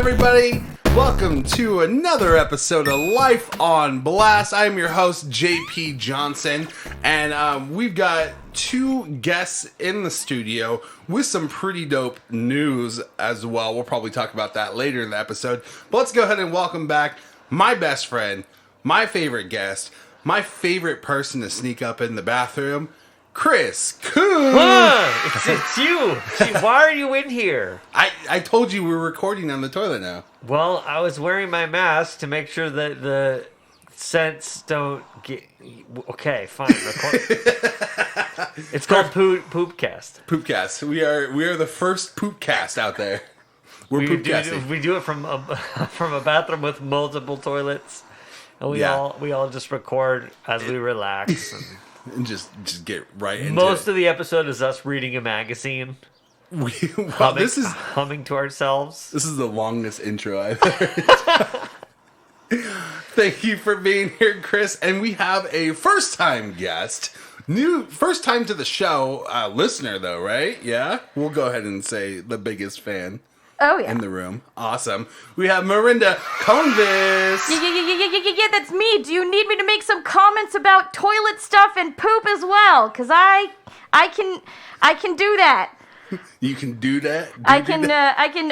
everybody? Welcome to another episode of Life on Blast. I'm your host, JP Johnson, and we've got two guests in the studio with some pretty dope news as well. We'll probably talk about that later in the episode. But let's go ahead and welcome back my best friend, my favorite guest, my favorite person to sneak up in the bathroom, Chris Coon. It's you. Gee, why are you in here? I told you we were recording on the toilet now. Well, I was wearing my mask to make sure that the scents don't get... Okay, fine. It's called Poopcast. Poopcast. We are the first Poopcast out there. We're Poopcasting. We do it from a bathroom with multiple toilets, and we all just record as we relax. And just get right into Most it. of the episode is us reading a magazine. Humming to ourselves. This is the longest intro I've heard. Thank you for being here, Chris. And we have a first-time guest. First time to the show, listener though, right? Yeah? We'll go ahead and say the biggest fan. Oh, yeah. In the room. Awesome. We have Marinda We. Yeah, that's me. Do you need me to make some comments about toilet stuff and poop as well? Because I can do that. You can do that? I can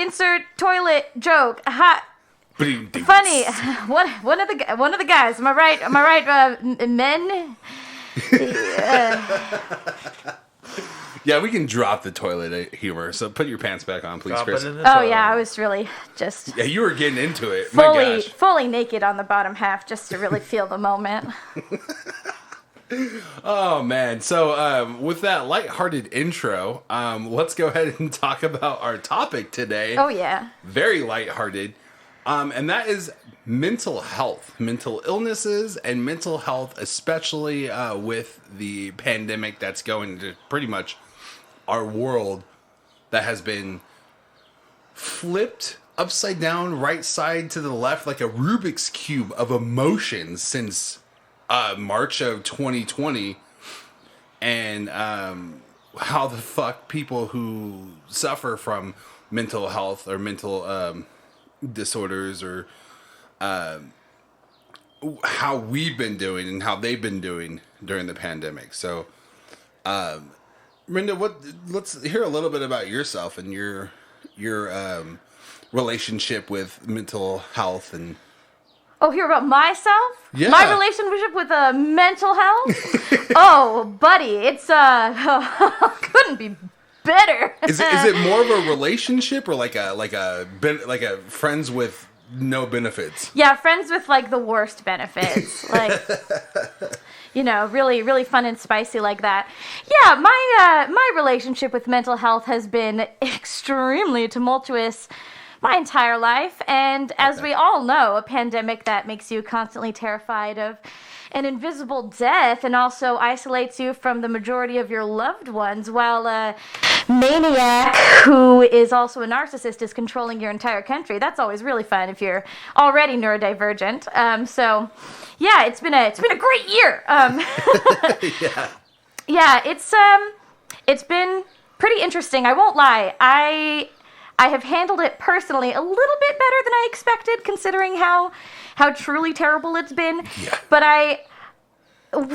insert toilet joke. Funny. One of the guys. Am I right? Men? Yeah, we can drop the toilet humor. So put your pants back on, please, Chris. Oh yeah, I was really just. Yeah, you were getting into it. Fully naked on the bottom half, just to really feel the moment. Oh man! So with that lighthearted intro, let's go ahead and talk about our topic today. Oh yeah. Very lighthearted, and that is mental health, mental illnesses, and mental health, especially with the pandemic that's going to pretty much our world, that has been flipped upside down, right side to the left, like a Rubik's Cube of emotions since March of 2020. And how the fuck people who suffer from mental health or mental disorders, or how we've been doing and how they've been doing during the pandemic. So Marinda, let's hear a little bit about yourself and your relationship with mental health. And hear about myself? Yeah. My relationship with mental health? Oh, buddy, it's couldn't be better. Is it more of a relationship, or like a friends with no benefits? Yeah, friends with like the worst benefits. Like really, really fun and spicy like that. Yeah, my relationship with mental health has been extremely tumultuous my entire life, and as we all know, a pandemic that makes you constantly terrified of an invisible death and also isolates you from the majority of your loved ones, while a maniac who is also a narcissist is controlling your entire country. That's always really fun if you're already neurodivergent. So yeah, it's been a great year. Yeah, it's been pretty interesting. I won't lie. I have handled it personally a little bit better than I expected, considering how truly terrible it's been. Yeah. But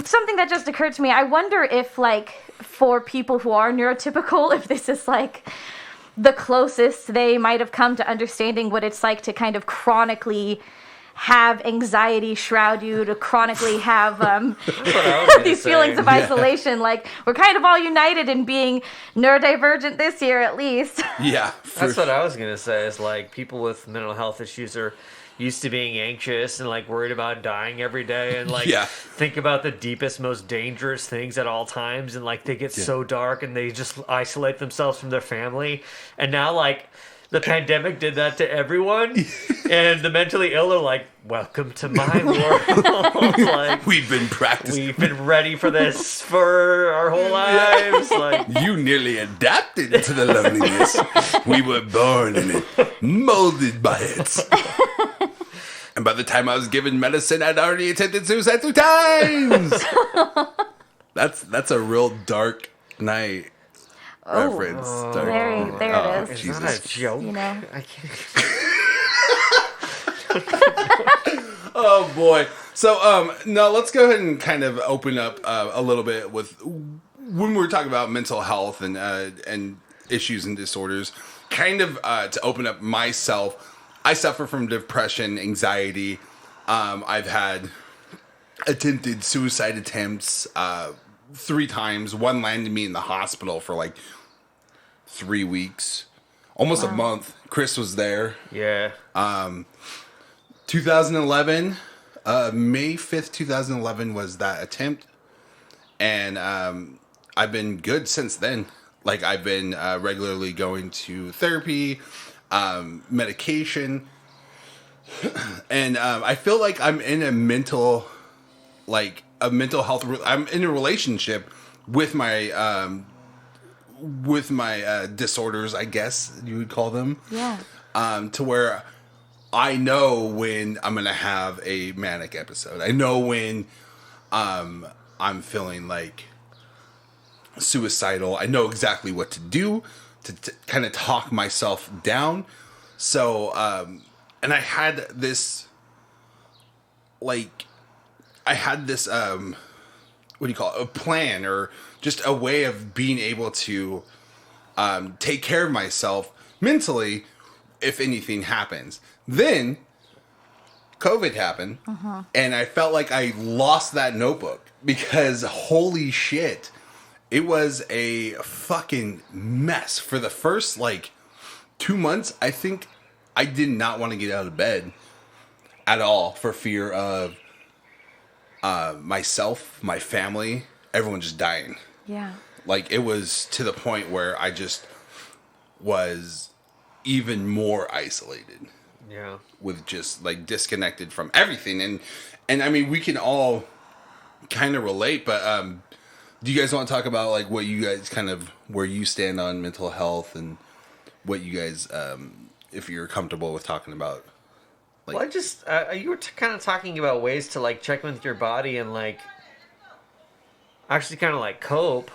something that just occurred to me, I wonder if, like, for people who are neurotypical, if this is, like, the closest they might have come to understanding what it's like to kind of chronically have anxiety shroud you, to chronically have these feelings of isolation. Like, we're kind of all united in being neurodivergent this year, at least. Yeah. That's what I was going to say, is like people with mental health issues are used to being anxious and like worried about dying every day, and like think about the deepest, most dangerous things at all times, and like they get so dark and they just isolate themselves from their family. And now like the pandemic did that to everyone, and the mentally ill are like, welcome to my world. Like, we've been practicing. We've been ready for this for our whole lives. Like, you nearly adapted to the loneliness. We were born in it, molded by it. And by the time I was given medicine, I'd already attempted suicide 2 times. That's a real dark night. reference. There it is. It's not a joke. You know. I can't. Oh boy. So now let's go ahead and kind of open up a little bit with when we're talking about mental health and issues and disorders. Kind of to open up myself, I suffer from depression, anxiety. I've had attempted suicide attempts 3 times. One landed me in the hospital for like 3 weeks, almost a month. Chris was there. Yeah. 2011, May 5th, 2011 was that attempt. And I've been good since then. Like, I've been regularly going to therapy, medication. And I feel like I'm in a mental health. I'm in a relationship with my disorders, I guess you would call them. Yeah. To where I know when I'm gonna have a manic episode. I know when I'm feeling like suicidal. I know exactly what to do to kind of talk myself down. So, and I had this, what do you call it? A plan, or just a way of being able to take care of myself mentally if anything happens. Then COVID happened, and I felt like I lost that notebook because holy shit, it was a fucking mess. For the first 2 months, I think I did not want to get out of bed at all for fear of myself, my family, everyone just dying. Yeah. Like, it was to the point where I just was even more isolated. Yeah. With just disconnected from everything. And I mean, we can all kind of relate, but do you guys want to talk about what you guys where you stand on mental health, and what you guys, if you're comfortable with talking about? Well, I just you were kind of talking about ways to check with your body and actually kind of cope.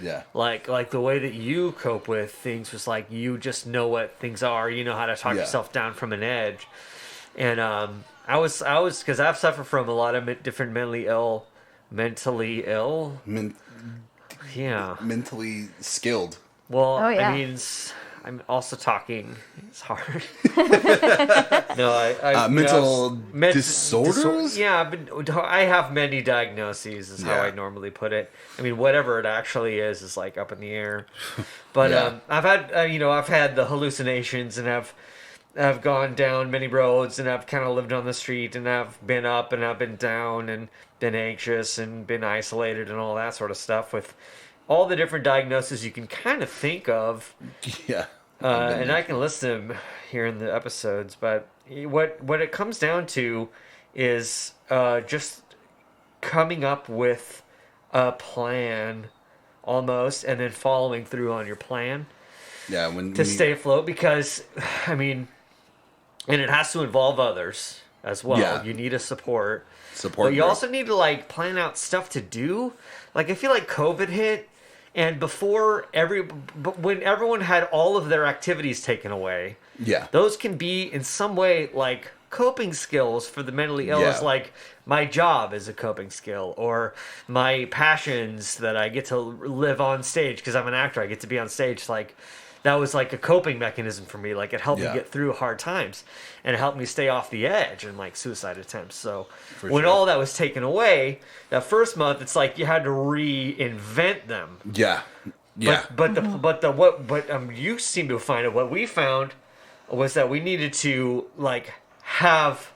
Yeah. Like the way that you cope with things was you just know what things are. You know how to talk yourself down from an edge. And I was because I've suffered from a lot of different mentally ill. Yeah. Mentally skilled. Well, Oh, yeah. I mean, I'm also talking. It's hard. No, I mental disorders? Yeah, but I have many diagnoses, is how I normally put it. I mean, whatever it actually is up in the air. But I've had, I've had the hallucinations, and I've gone down many roads, and I've kind of lived on the street, and I've been up and I've been down and been anxious and been isolated and all that sort of stuff with all the different diagnoses you can kind of think of. Yeah. And I can list them here in the episodes, but what it comes down to is just coming up with a plan almost, and then following through on your plan. Yeah, stay afloat, because I mean, and it has to involve others as well. Yeah. You need a support but you group. also need to plan out stuff to do. I feel like COVID hit, and when everyone had all of their activities taken away, those can be in some way coping skills for the mentally ill. Is my job is a coping skill, or my passions that I get to live on stage because I'm an actor. I get to be on stage. That was a coping mechanism for me. It helped me get through hard times, and it helped me stay off the edge and suicide attempts. So when all that was taken away, that first month, it's you had to reinvent them. Yeah. Yeah. But you seem to find it. What we found was that we needed to have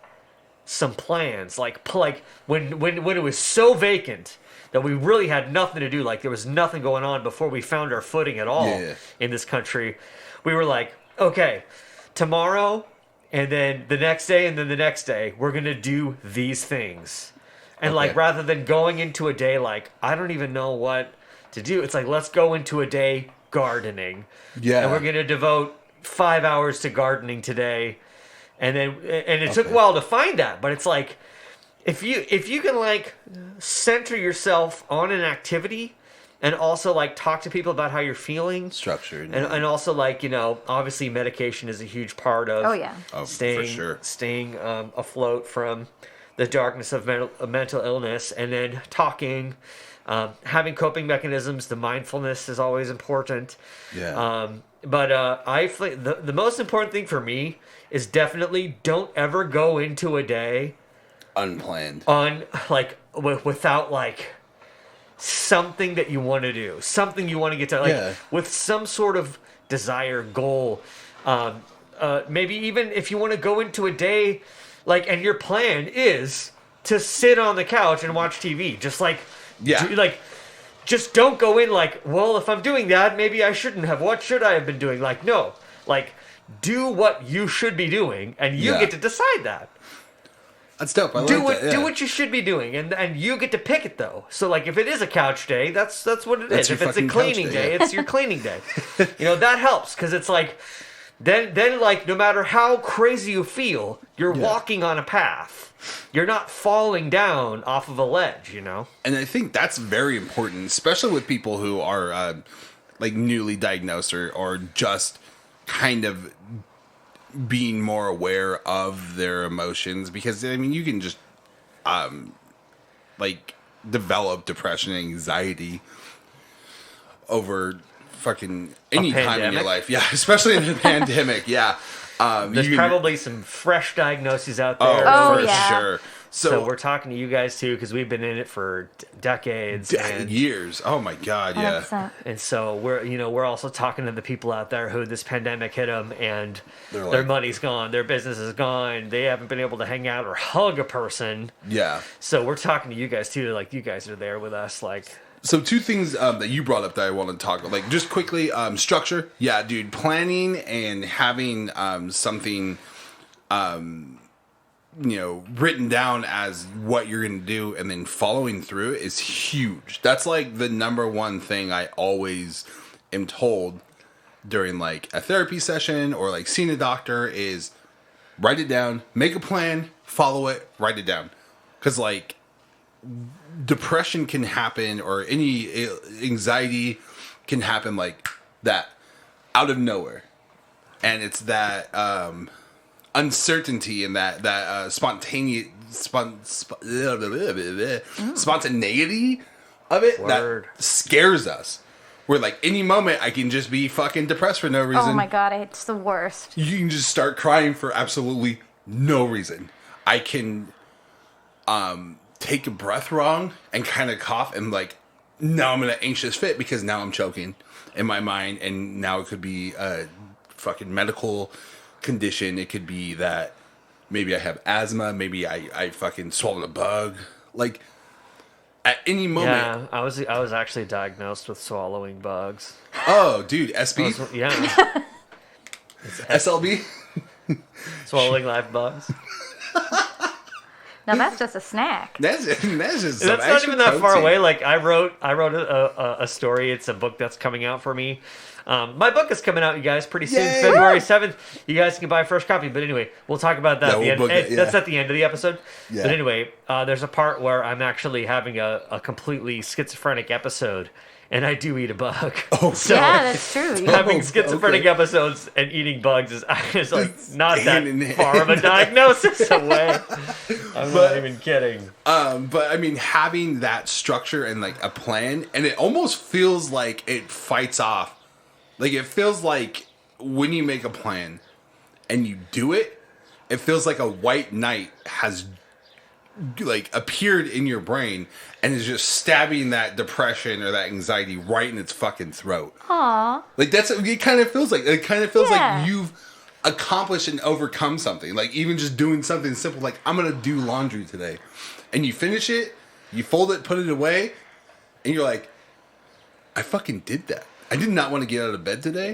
some plans. When it was so vacant that we really had nothing to do, there was nothing going on before we found our footing at all in this country, we were okay, tomorrow, and then the next day, and then the next day, we're going to do these things. And rather than going into a day I don't even know what to do, it's let's go into a day gardening. Yeah. And we're going to devote 5 hours to gardening today. And it took a while to find that, but it's if you can center yourself on an activity and also like talk to people about how you're feeling. Structured. And also like, you know, obviously medication is a huge part of staying afloat from the darkness of mental illness, and then talking, having coping mechanisms. The mindfulness is always important. But the most important thing for me is definitely don't ever go into a day unplanned without like something that you want to do, something you want to get to, with some sort of desire, goal. Maybe even if you want to go into a day, and your plan is to sit on the couch and watch TV, just just don't go in well, if I'm doing that, maybe I shouldn't have. What should I have been doing? No. Do what you should be doing, and you get to decide that. That's dope. Do what you should be doing, and you get to pick it though. So if it is a couch day, that's what it is. If it's a cleaning day, it's your cleaning day. That helps, because it's then no matter how crazy you feel, you're walking on a path. You're not falling down off of a ledge, And I think that's very important, especially with people who are newly diagnosed or just kind of being more aware of their emotions, because you can just develop depression and anxiety over fucking any time in your life, especially in the pandemic. There's probably some fresh diagnoses out there. Sure. So we're talking to you guys too, because we've been in it for decades and years. Oh my god, 100%. And so we're also talking to the people out there who this pandemic hit them, and their money's gone, their business is gone, they haven't been able to hang out or hug a person. So we're talking to you guys too, you guys are there with us, So two things that you brought up that I want to talk about, just quickly, structure. Yeah, dude, planning and having something, written down as what you're going to do, and then following through is huge. That's the number one thing I always am told during a therapy session or seeing a doctor is write it down, make a plan, follow it, write it down. Because depression can happen, or any anxiety can happen that out of nowhere, and it's that uncertainty and that spontaneity of it that scares us. Where any moment I can just be fucking depressed for no reason. Oh my god, it's the worst. You can just start crying for absolutely no reason. I can take a breath wrong and kind of cough, and now I'm in an anxious fit because now I'm choking in my mind, and now it could be a fucking medical condition. It could be that maybe I have asthma, maybe I fucking swallowed a bug. At any moment. Yeah, I was actually diagnosed with swallowing bugs. Oh, dude, SB? SLB? Swallowing live bugs. Now that's just a snack. That's just that's not even that far away. I wrote a story. It's a book that's coming out for me. My book is coming out, you guys, pretty soon. Yay! February 7th. You guys can buy a first copy. But anyway, we'll talk about that at the end. That's at the end of the episode. Yeah. But anyway, there's a part where I'm actually having a completely schizophrenic episode. And I do eat a bug. Oh, so that's true. Having schizophrenic episodes and eating bugs is not that far of a diagnosis away. I'm not even kidding. But having that structure and a plan, and it almost feels like it fights off. It feels like when you make a plan and you do it, it feels like a white knight has appeared in your brain and is just stabbing that depression or that anxiety right in its fucking throat. Aww. That's it kind of feels like. It kind of feels like you've accomplished and overcome something. Even just doing something simple, I'm gonna do laundry today. And you finish it, you fold it, put it away, and you're like, I fucking did that. I did not want to get out of bed today.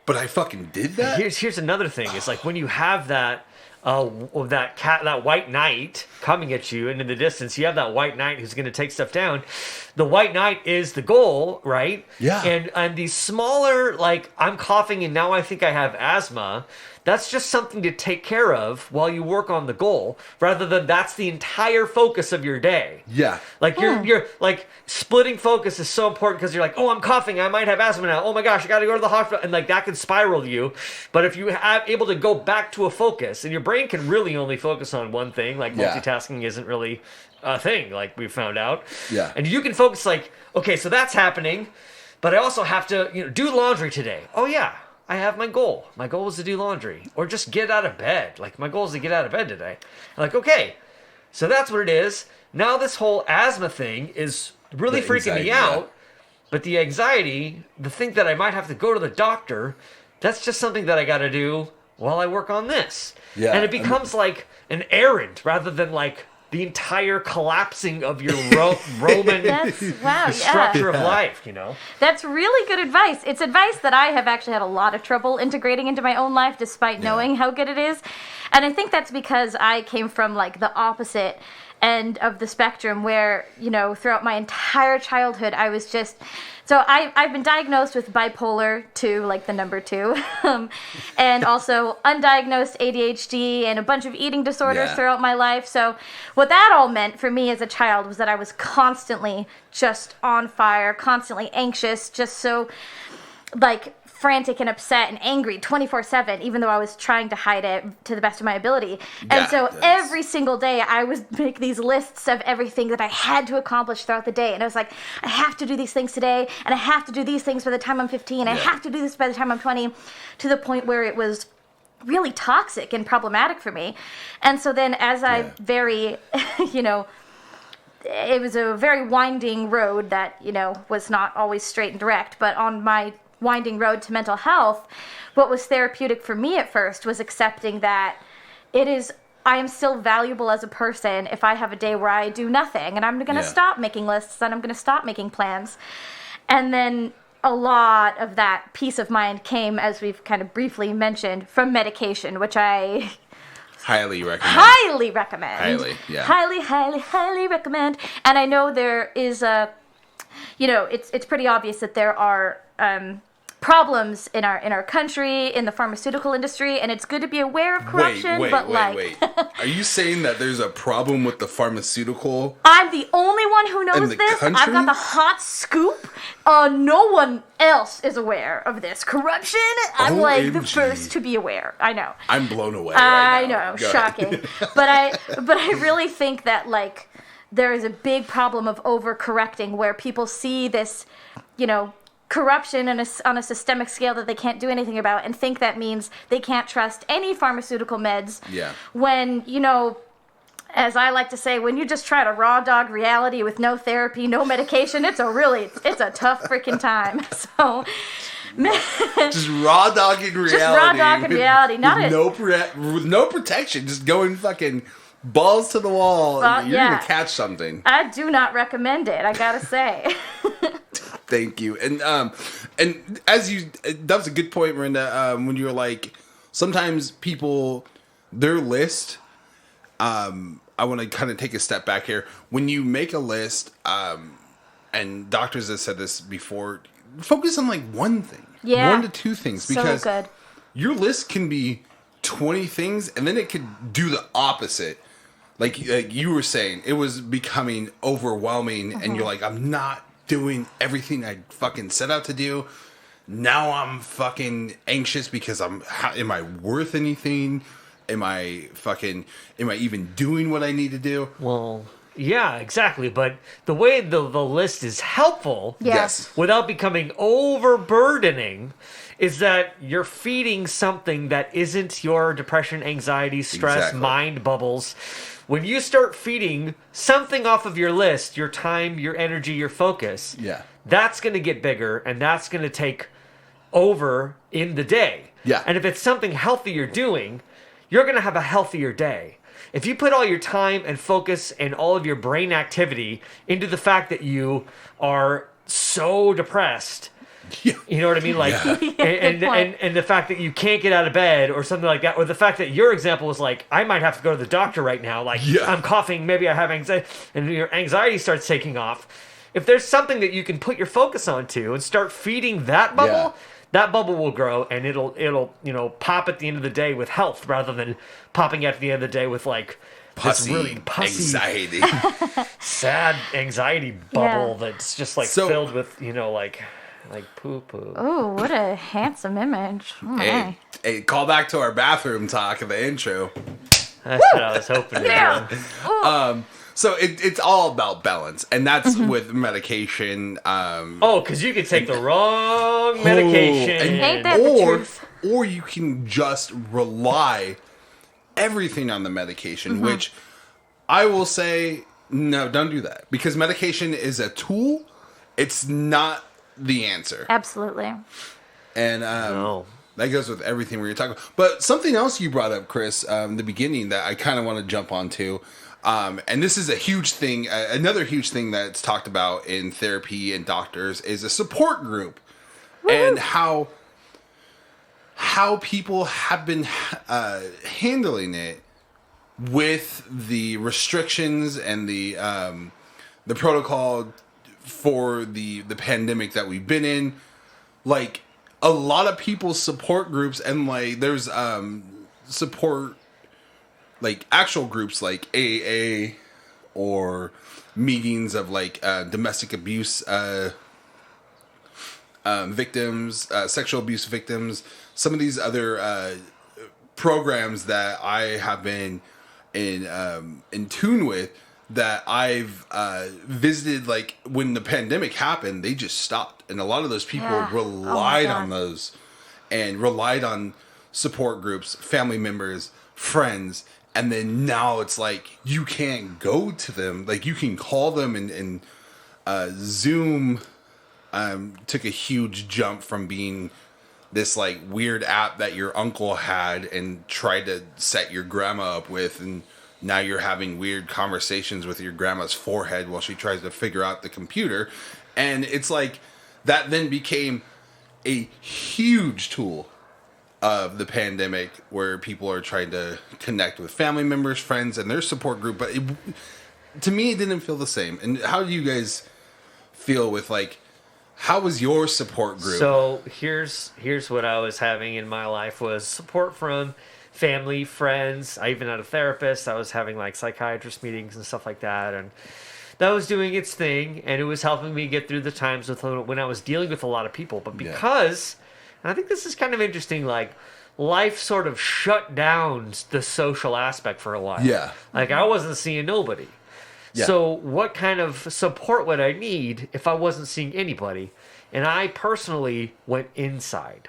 But I fucking did that. Here's another thing. It's when you have that that white knight coming at you, and in the distance you have that white knight who's going to take stuff down. The white knight is the goal, right? Yeah. And these smaller, I'm coughing and now I think I have asthma. that's just something to take care of while you work on the goal, rather than that's the entire focus of your day. Yeah. Like you're like splitting focus is so important, because you're like, oh, I'm coughing, I might have asthma now. Oh my gosh, I got to go to the hospital, and like that can spiral you. But if you are able to go back to a focus, and your brain can really only focus on one thing, like multitasking isn't really a thing, like we found out. Yeah. And you can focus like, okay, so that's happening, but I also have to do laundry today. Oh yeah. I have my goal. My goal is to do laundry or just get out of bed. Like, my goal is to get out of bed today. I'm like, okay, so that's what it is. Now this whole asthma thing is really freaking me out. But the anxiety, the thing that I might have to go to the doctor, that's just something that I got to do while I work on this. Yeah. And it becomes like an errand rather than like the entire collapsing of your Roman structure of life, That's really good advice. It's advice that I have actually had a lot of trouble integrating into my own life, despite knowing how good it is. And I think that's because I came from like the opposite end of the spectrum, where, throughout my entire childhood, I was just... So I've been diagnosed with bipolar 2, like the number 2, and also undiagnosed ADHD and a bunch of eating disorders throughout my life. So what that all meant for me as a child was that I was constantly just on fire, constantly anxious, just so like frantic and upset and angry 24/7, even though I was trying to hide it to the best of my ability. And so every single day I would make these lists of everything that I had to accomplish throughout the day. And I was like, I have to do these things today, and I have to do these things by the time I'm 15. I have to do this by the time I'm 20, to the point where it was really toxic and problematic for me. And so then as I very, it was a very winding road that, was not always straight and direct, but on my winding road to mental health, what was therapeutic for me at first was accepting that I am still valuable as a person if I have a day where I do nothing, and I'm going to stop making lists, and I'm going to stop making plans. And then a lot of that peace of mind came, as we've kind of briefly mentioned, from medication, which I highly recommend. Highly recommend. Highly, yeah. Highly recommend. And I know there is it's pretty obvious that there are problems in our country, in the pharmaceutical industry, and it's good to be aware of corruption. Wait. Are you saying that there's a problem with the pharmaceutical? I'm the only one who knows this. Country? I've got the hot scoop. No one else is aware of this corruption. I'm like the first to be aware. I know. I'm blown away. Right now. I know, shocking. but I really think that like there is a big problem of overcorrecting, where people see this, corruption on a systemic scale that they can't do anything about, and think that means they can't trust any pharmaceutical meds. Yeah. When, as I like to say, when you just try to raw dog reality with no therapy, no medication, it's a tough freaking time. So just raw dogging reality. Just raw dogging reality. With no protection, just going fucking balls to the wall. You're gonna catch something. I do not recommend it, I gotta say. Thank you. And that was a good point, Marinda, when you were like, sometimes people, their list, I want to kind of take a step back here. When you make a list, and doctors have said this before, focus on like one thing. Yeah. 1 to 2 things. Because your list can be 20 things, and then it could do the opposite. Like you were saying, it was becoming overwhelming, and you're like, I'm not doing everything I fucking set out to do. Now I'm fucking anxious because am I worth anything? Am I even doing what I need to do? Well, yeah, exactly. But the way the list is helpful, without becoming overburdening, is that you're feeding something that isn't your depression, anxiety, stress, mind bubbles. When you start feeding something off of your list, your time, your energy, your focus, that's going to get bigger, and that's going to take over in the day. Yeah. And if it's something healthy you're doing, you're going to have a healthier day. If you put all your time and focus and all of your brain activity into the fact that you are so depressed, you know what I mean? Like, and the fact that you can't get out of bed or something like that, or the fact that your example was like, I might have to go to the doctor right now. Like, I'm coughing, maybe I have anxiety, and your anxiety starts taking off. If there's something that you can put your focus onto and start feeding that bubble, that bubble will grow, and it'll pop at the end of the day with health rather than popping at the end of the day with like this really pussy anxiety, sad anxiety bubble that's just like filled with like poo poo. Oh, what a handsome image! Oh, hey, call back to our bathroom talk of the intro. That's what I was hoping to do. So it's all about balance, and that's with medication. Because you could take the wrong medication. Ain't that the truth? Or you can just rely everything on the medication, which I will say, no, don't do that. Because medication is a tool. It's not the answer. Absolutely. And that goes with everything we're talking about. But something else you brought up, Chris, in the beginning that I kind of want to jump onto. And this is a huge thing. Another huge thing that's talked about in therapy and doctors is a support group. Woo-hoo. And how people have been handling it with the restrictions and the protocol for the pandemic that we've been in. Like, a lot of people's support groups, and like there's support, like actual groups like AA or meetings of like domestic abuse victims, sexual abuse victims, some of these other programs that I have been in tune with, that I've visited. Like when the pandemic happened, they just stopped, and a lot of those people relied on those, and relied on support groups, family members, friends. And then now it's like you can't go to them. Like you can call them, and Zoom took a huge jump from being this like weird app that your uncle had and tried to set your grandma up with, and now you're having weird conversations with your grandma's forehead while she tries to figure out the computer. And it's like that then became a huge tool of the pandemic, where people are trying to connect with family members, friends, and their support group. But to me, it didn't feel the same. And how do you guys feel with, like, how was your support group? So here's what I was having in my life was support from family, friends. I even had a therapist. I was having like psychiatrist meetings and stuff like that, and that was doing its thing, and it was helping me get through the times when I was dealing with a lot of people. But because and I think this is kind of interesting, like, life sort of shut down the social aspect for a while. Yeah. Like, I wasn't seeing nobody. Yeah. So what kind of support would I need if I wasn't seeing anybody? And I personally went inside.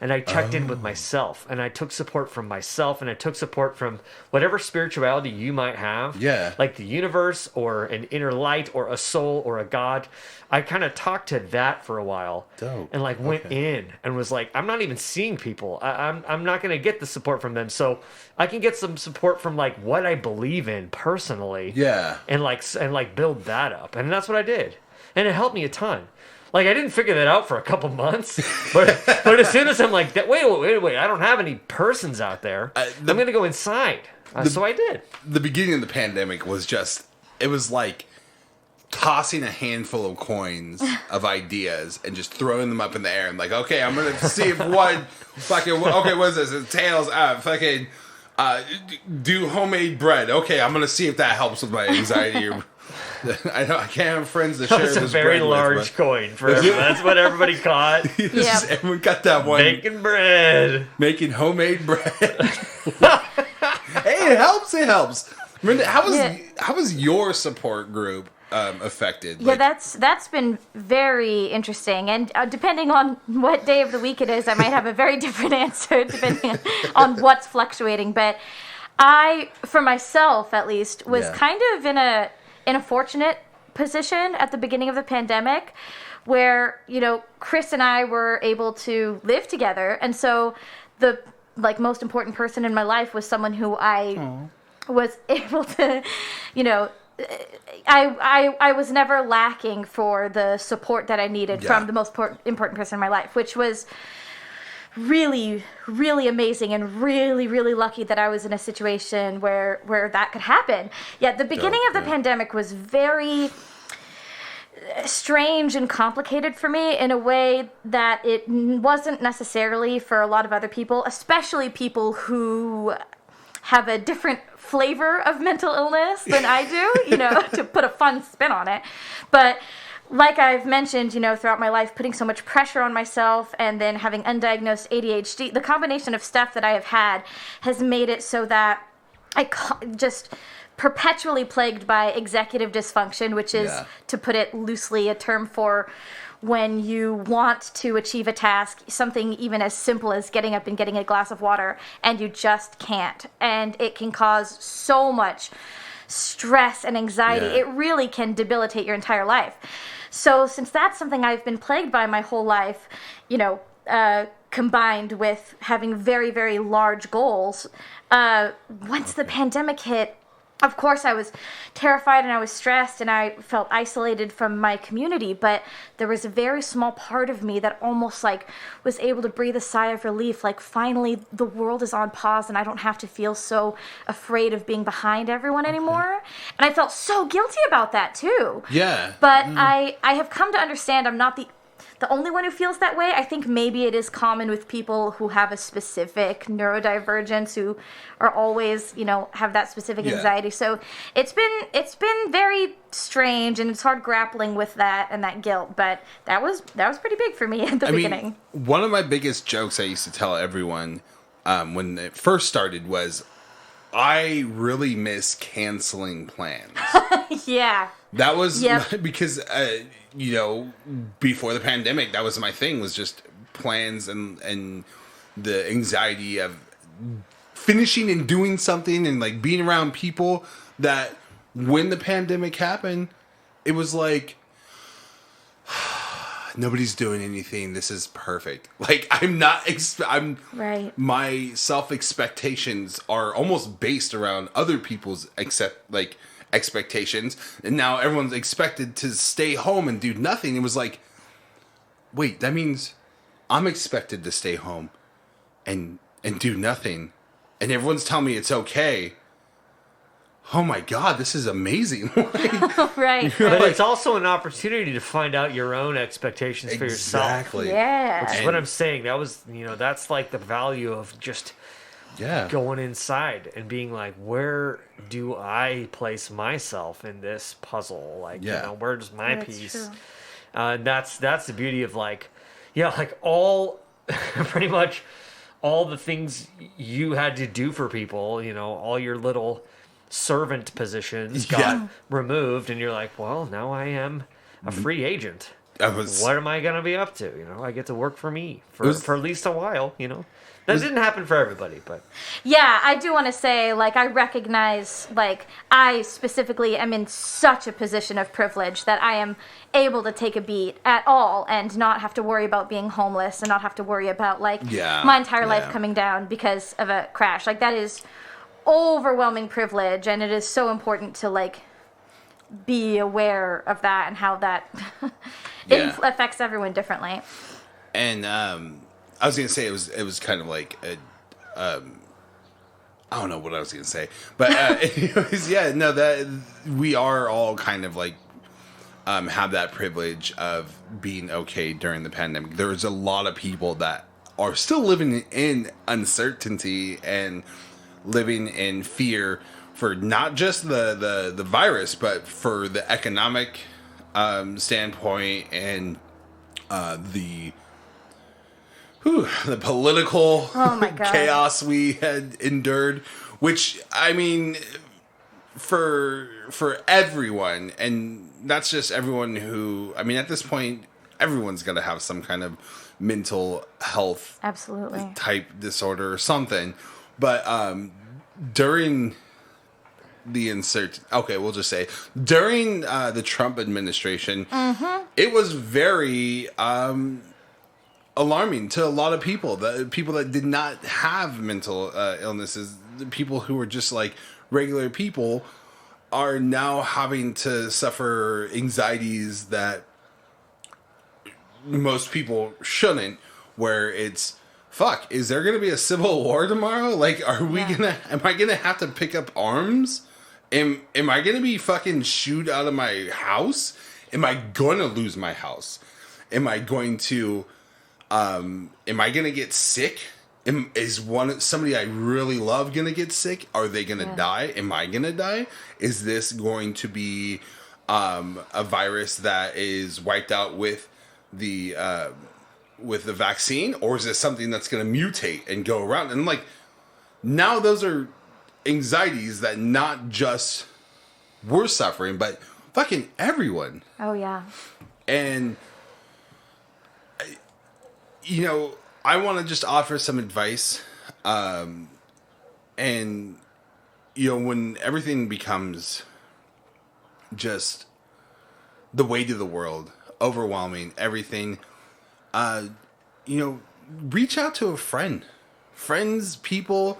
And I checked in with myself. And I took support from myself. And I took support from whatever spirituality you might have. Yeah. Like the universe, or an inner light, or a soul, or a God. I kind of talked to that for a while. Dope. And like went in and was like, I'm not even seeing people. I'm not going to get the support from them. So I can get some support from like what I believe in personally. Yeah. And like build that up. And that's what I did. And it helped me a ton. Like, I didn't figure that out for a couple months, but as soon as I'm like, wait, I don't have any persons out there. I'm going to go inside. So I did. The beginning of the pandemic was just, it was like tossing a handful of coins of ideas and just throwing them up in the air and like, okay, I'm going to see if one fucking, okay, what is this? It's tails, fucking, do homemade bread. Okay, I'm going to see if that helps with my anxiety or... I can't have friends to share this bread with. That's a very large coin for everyone. That's what everybody caught. Yep. Everyone got that one. Making bread. Making homemade bread. Hey, it helps. It helps. Marinda, how was your support group affected? Yeah, that's been very interesting. And depending on what day of the week it is, I might have a very different answer depending on what's fluctuating. But I, for myself at least, was kind of in a fortunate position at the beginning of the pandemic where, Chris and I were able to live together. And so the most important person in my life was someone who I was able to, I was never lacking for the support that I needed from the most important person in my life, which was really, really amazing and really, really lucky that I was in a situation where that could happen. Yeah, the beginning of the pandemic was very... strange and complicated for me in a way that it wasn't necessarily for a lot of other people, especially people who have a different flavor of mental illness than I do, to put a fun spin on it. But like I've mentioned, throughout my life, putting so much pressure on myself and then having undiagnosed ADHD, the combination of stuff that I have had has made it so that I just perpetually plagued by executive dysfunction, which is, to put it loosely, a term for when you want to achieve a task, something even as simple as getting up and getting a glass of water, and you just can't. And it can cause so much stress and anxiety. It really can debilitate your entire life. So since that's something I've been plagued by my whole life, combined with having very, very large goals, once the pandemic hit, of course, I was terrified and I was stressed and I felt isolated from my community, but there was a very small part of me that almost was able to breathe a sigh of relief. Finally, the world is on pause and I don't have to feel so afraid of being behind everyone anymore. And I felt so guilty about that too. Yeah. But I have come to understand I'm not the only one who feels that way. I think maybe it is common with people who have a specific neurodivergence, who are always, have that specific anxiety. So it's been very strange, and it's hard grappling with that and that guilt. But that was pretty big for me at the beginning. One of my biggest jokes I used to tell everyone when it first started was, I really miss canceling plans. Yeah. That was because, before the pandemic, that was my thing, was just plans and the anxiety of finishing and doing something and being around people that when the pandemic happened, it was nobody's doing anything. This is perfect. Right. My self expectations are almost based around other people's expectations, and now everyone's expected to stay home and do nothing. It was wait, that means I'm expected to stay home and do nothing, and everyone's telling me it's okay. Oh my God, this is amazing. Right. But it's also an opportunity to find out your own expectations for yourself. Exactly. Yeah. Which is what I'm saying. That was, that's the value of just going inside and being where do I place myself in this puzzle? Where does my piece? That's the beauty of all pretty much all the things you had to do for people, all your little servant positions got removed, and you're well, now I am a free agent. What am I going to be up to? I get to work for me for at least a while, That didn't happen for everybody, but... Yeah, I do want to say, I recognize, I specifically am in such a position of privilege that I am able to take a beat at all and not have to worry about being homeless and not have to worry about, my entire life coming down because of a crash. That is overwhelming privilege, and it is so important to, be aware of that and how that affects everyone differently. And, I was gonna say it was kind of I don't know what I was gonna say, but anyways, that we are all kind of have that privilege of being okay during the pandemic. There's a lot of people that are still living in uncertainty and living in fear for not just the virus, but for the economic standpoint and the political chaos we had endured, which for everyone, and that's just everyone who, at this point, everyone's going to have some kind of mental health type disorder or something. But during the we'll just say during the Trump administration, it was very alarming to a lot of people. The people that did not have mental illnesses, the people who were just regular people, are now having to suffer anxieties that most people shouldn't, where it's, fuck, is there going to be a civil war tomorrow? Am I going to have to pick up arms? Am I going to be fucking shooed out of my house? Am I going to lose my house? Am I going to get sick? Is somebody I really love going to get sick? Are they going to die? Am I going to die? Is this going to be a virus that is wiped out with the vaccine, or is this something that's going to mutate and go around? And like, now those are anxieties that not just we're suffering, but fucking everyone. Oh yeah. And you know, I want to just offer some advice. And you know, when everything becomes just the weight of the world, overwhelming, everything, you know, reach out to a friend. Friends, people,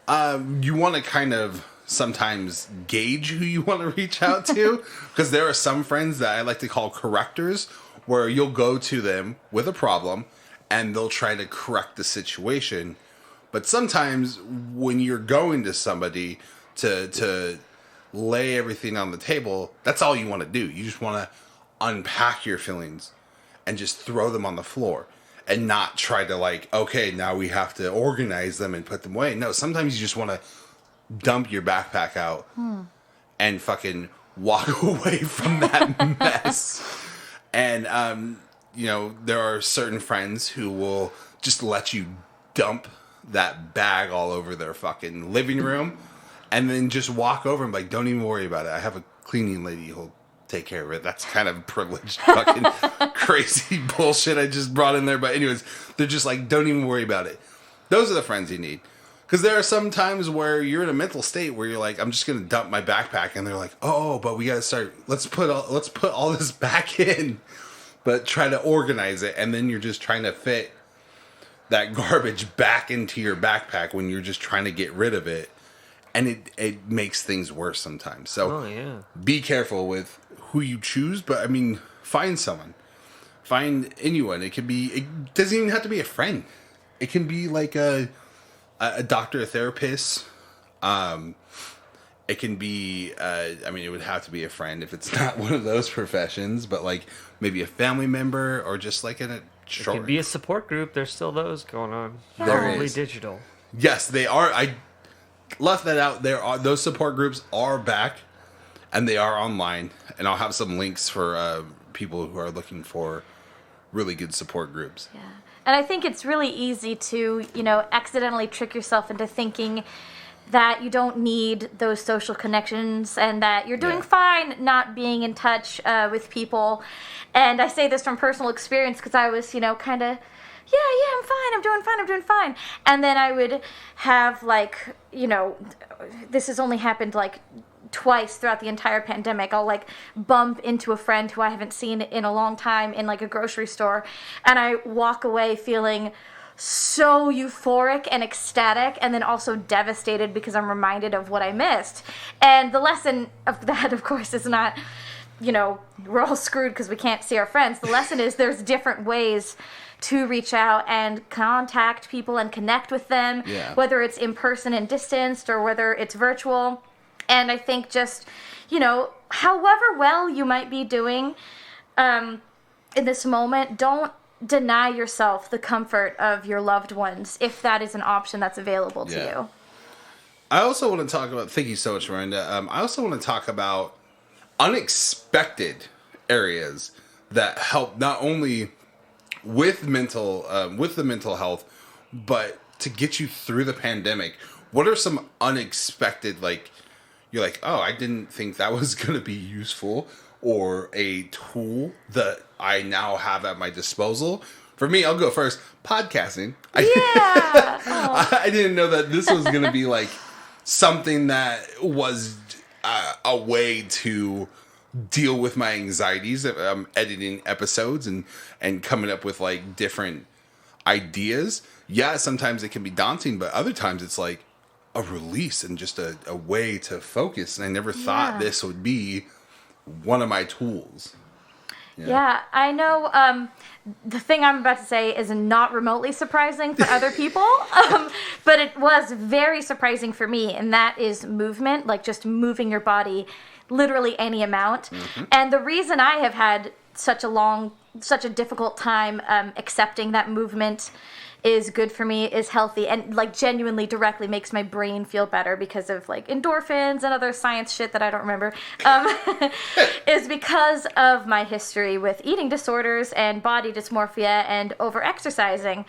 you want to kind of sometimes gauge who you want to reach out to, because there are some friends that I like to call correctors, where you'll go to them with a problem and they'll try to correct the situation. But sometimes when you're going to somebody to lay everything on the table, that's all you want to do. You just want to unpack your feelings and just throw them on the floor and not try to like, okay, now we have to organize them and put them away. No, sometimes you just want to dump your backpack out and fucking walk away from that mess. And, you know, there are certain friends who will just let you dump that bag all over their fucking living room and then just walk over and be like, don't even worry about it. I have a cleaning lady who'll take care of it. That's kind of privileged fucking crazy bullshit I just brought in there. But anyways, they're just like, don't even worry about it. Those are the friends you need. Because there are some times where you're in a mental state where you're like, I'm just going to dump my backpack. And they're like, oh, but we got to start. Let's put all this back in. But try to organize it. And then you're just trying to fit that garbage back into your backpack when you're just trying to get rid of it. And it makes things worse sometimes. So be careful with who you choose. But, I mean, find someone. Find anyone. It doesn't even have to be a friend. It can be like a doctor, a therapist. It can be, I mean, it would have to be a friend if it's not one of those professions. But, like, maybe a family member or just like a short. It can be a support group. There's still those going on. Yeah. Probably digital. Yes, they are. I left that out. Those support groups are back, and they are online. And I'll have some links for people who are looking for really good support groups. Yeah. And I think it's really easy to, you know, accidentally trick yourself into thinking that you don't need those social connections and that you're doing fine not being in touch with people. And I say this from personal experience because I was, you know, kind of, I'm doing fine. And then I would have, like, you know, this has only happened, like, twice throughout the entire pandemic. I'll, like, bump into a friend who I haven't seen in a long time in, like, a grocery store, and I walk away feeling so euphoric and ecstatic, and then also devastated because I'm reminded of what I missed. And the lesson of that, of course, is not, you know, we're all screwed because we can't see our friends. The lesson is there's different ways to reach out and contact people and connect with them, whether it's in person and distanced or whether it's virtual. And I think just, you know, however well you might be doing in this moment, don't deny yourself the comfort of your loved ones if that is an option that's available to you. I also want to talk about, thank you so much, Marinda. I also want to talk about unexpected areas that help not only with the mental health, but to get you through the pandemic. What are some unexpected, like, you're like, oh, I didn't think that was going to be useful, or a tool that I now have at my disposal? For me, I'll go first. Podcasting. I didn't know that this was going to be like something that was a way to deal with my anxieties. I'm editing episodes and coming up with like different ideas. Yeah, sometimes it can be daunting, but other times it's like a release and just a way to focus. And I never thought this would be one of my tools. Yeah, I know the thing I'm about to say is not remotely surprising for other people, but it was very surprising for me, and that is movement, like just moving your body literally any amount. And the reason I have had such a difficult time accepting that movement is good for me, is healthy, and like genuinely directly makes my brain feel better because of like endorphins and other science shit that I don't remember, is because of my history with eating disorders and body dysmorphia and over-exercising.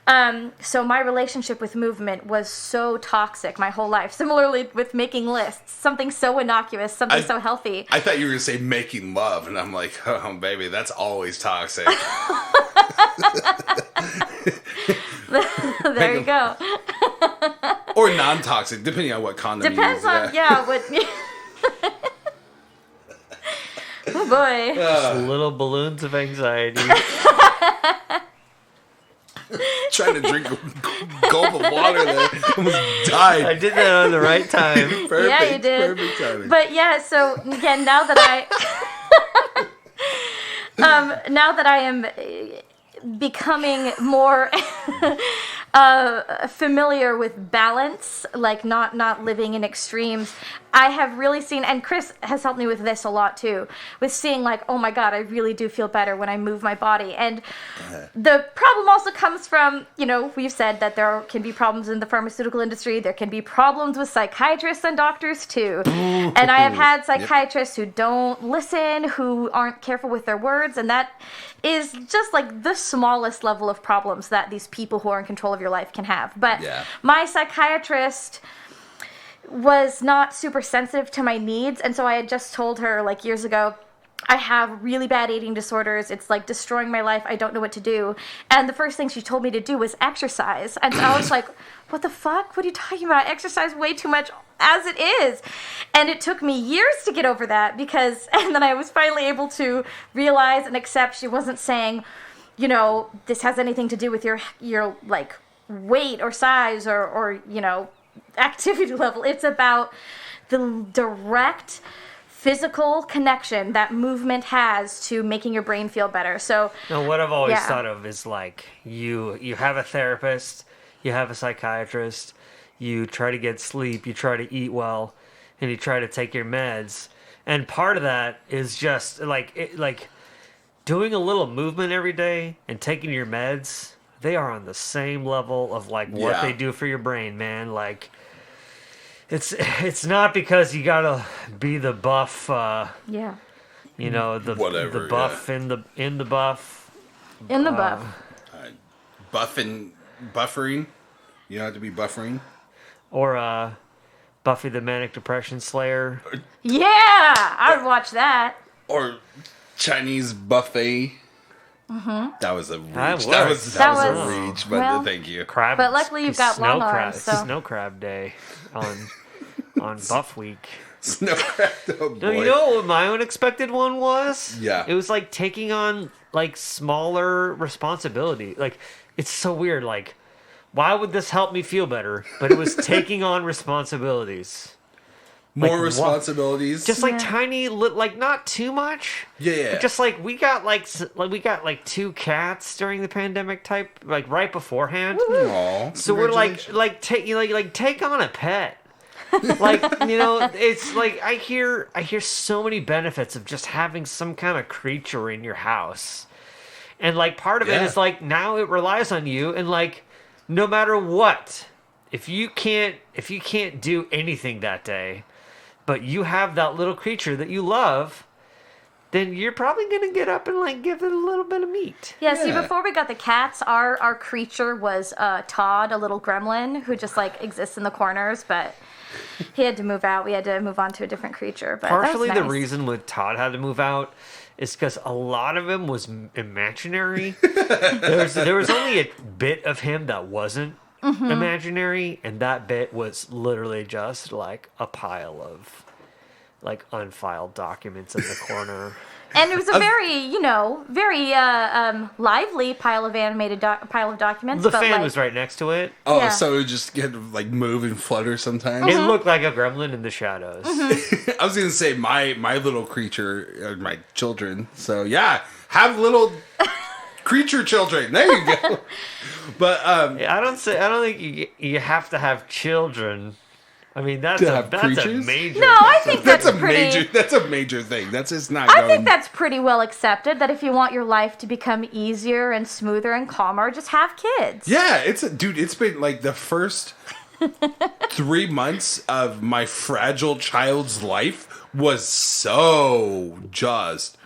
So my relationship with movement was so toxic my whole life. Similarly with making lists, something so innocuous, something so healthy. I thought you were going to say making love, and I'm like, oh, baby, that's always toxic. There you go. Or non-toxic, depending on what condom Depends you use. on, yeah, what... Oh, boy. Just little balloons of anxiety. Trying to drink a gulp of water there. Almost died. I did that on the right time. Perfect, yeah, you did. Perfect timing. But yeah, so again, now that I am becoming more familiar with balance, like not living in extremes, I have really seen, and Chris has helped me with this a lot too, with seeing like, oh my God, I really do feel better when I move my body. And the problem also comes from, we've said that there can be problems in the pharmaceutical industry. There can be problems with psychiatrists and doctors too. And I have had psychiatrists who don't listen, who aren't careful with their words, and that is just like the smallest level of problems that these people who are in control of your life can have. But my psychiatrist was not super sensitive to my needs, and so I had just told her like years ago, I have really bad eating disorders. It's like destroying my life. I don't know what to do. And the first thing she told me to do was exercise. And so I was like, what the fuck? What are you talking about? I exercise way too much as it is. And it took me years to get over that and then I was finally able to realize and accept she wasn't saying, this has anything to do with your like weight or size or activity level. It's about the direct physical connection that movement has to making your brain feel better. So now, what I've always thought of is like you have a therapist, you have a psychiatrist, you try to get sleep, you try to eat well, and you try to take your meds. And part of that is just like doing a little movement every day and taking your meds. They are on the same level of like what they do for your brain, man. Like it's not because you gotta be the buff. The Whatever, the buff in the buff. In the buff. Buffering. You don't have to be buffering. Or Buffy the Manic Depression Slayer. Yeah, I would watch that. Or Chinese buffet. Mm-hmm. That was a reach. That was a reach, but thank you. Crab, but luckily you've got long arms. So. Snow crab day on Buff Week. Snow crab, oh boy. No, you know what my unexpected one was? Yeah. It was like taking on like smaller responsibility. Like it's so weird. Like, why would this help me feel better? But it was taking on responsibilities. More responsibilities, just like tiny, like not too much. Yeah. Just like we got like 2 cats during the pandemic type, like right beforehand. Aww, so we're take on a pet. Like it's like I hear so many benefits of just having some kind of creature in your house, and like part of it is like now it relies on you, and like no matter what, if you can't do anything that day, but you have that little creature that you love, then you're probably going to get up and like give it a little bit of meat. Yeah, see, before we got the cats, our creature was Todd, a little gremlin who just like exists in the corners, but he had to move out. We had to move on to a different creature. But partially that was nice. The reason with Todd had to move out is because a lot of him was imaginary. there was only a bit of him that wasn't imaginary, and that bit was literally just like a pile of like unfiled documents in the corner. And it was a very lively pile of pile of documents. The fan was right next to it. Oh, so it would just get like move and flutter sometimes. It looked like a gremlin in the shadows. I was gonna say my little creature, my children. So yeah, have little creature children. There you go. But I don't think you have to have children I mean, that's To a have that's creatures? a major. No, I think that's pretty. That's a major thing. That's just not. I think that's pretty well accepted. That if you want your life to become easier and smoother and calmer, just have kids. Yeah, dude. It's been like the first 3 months of my fragile child's life was so just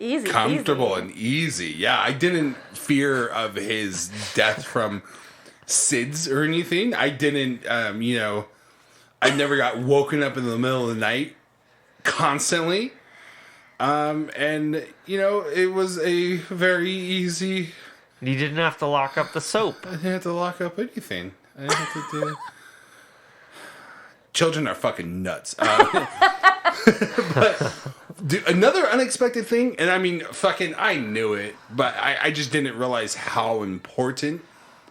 Easy, comfortable easy. and easy. Yeah, I didn't fear of his death from SIDS or anything. I didn't, I never got woken up in the middle of the night constantly. And, it was a very easy... You didn't have to lock up the soap. I didn't have to lock up anything. I didn't have to do... Children are fucking nuts. But, dude, another unexpected thing, and I mean, I knew it, but I just didn't realize how important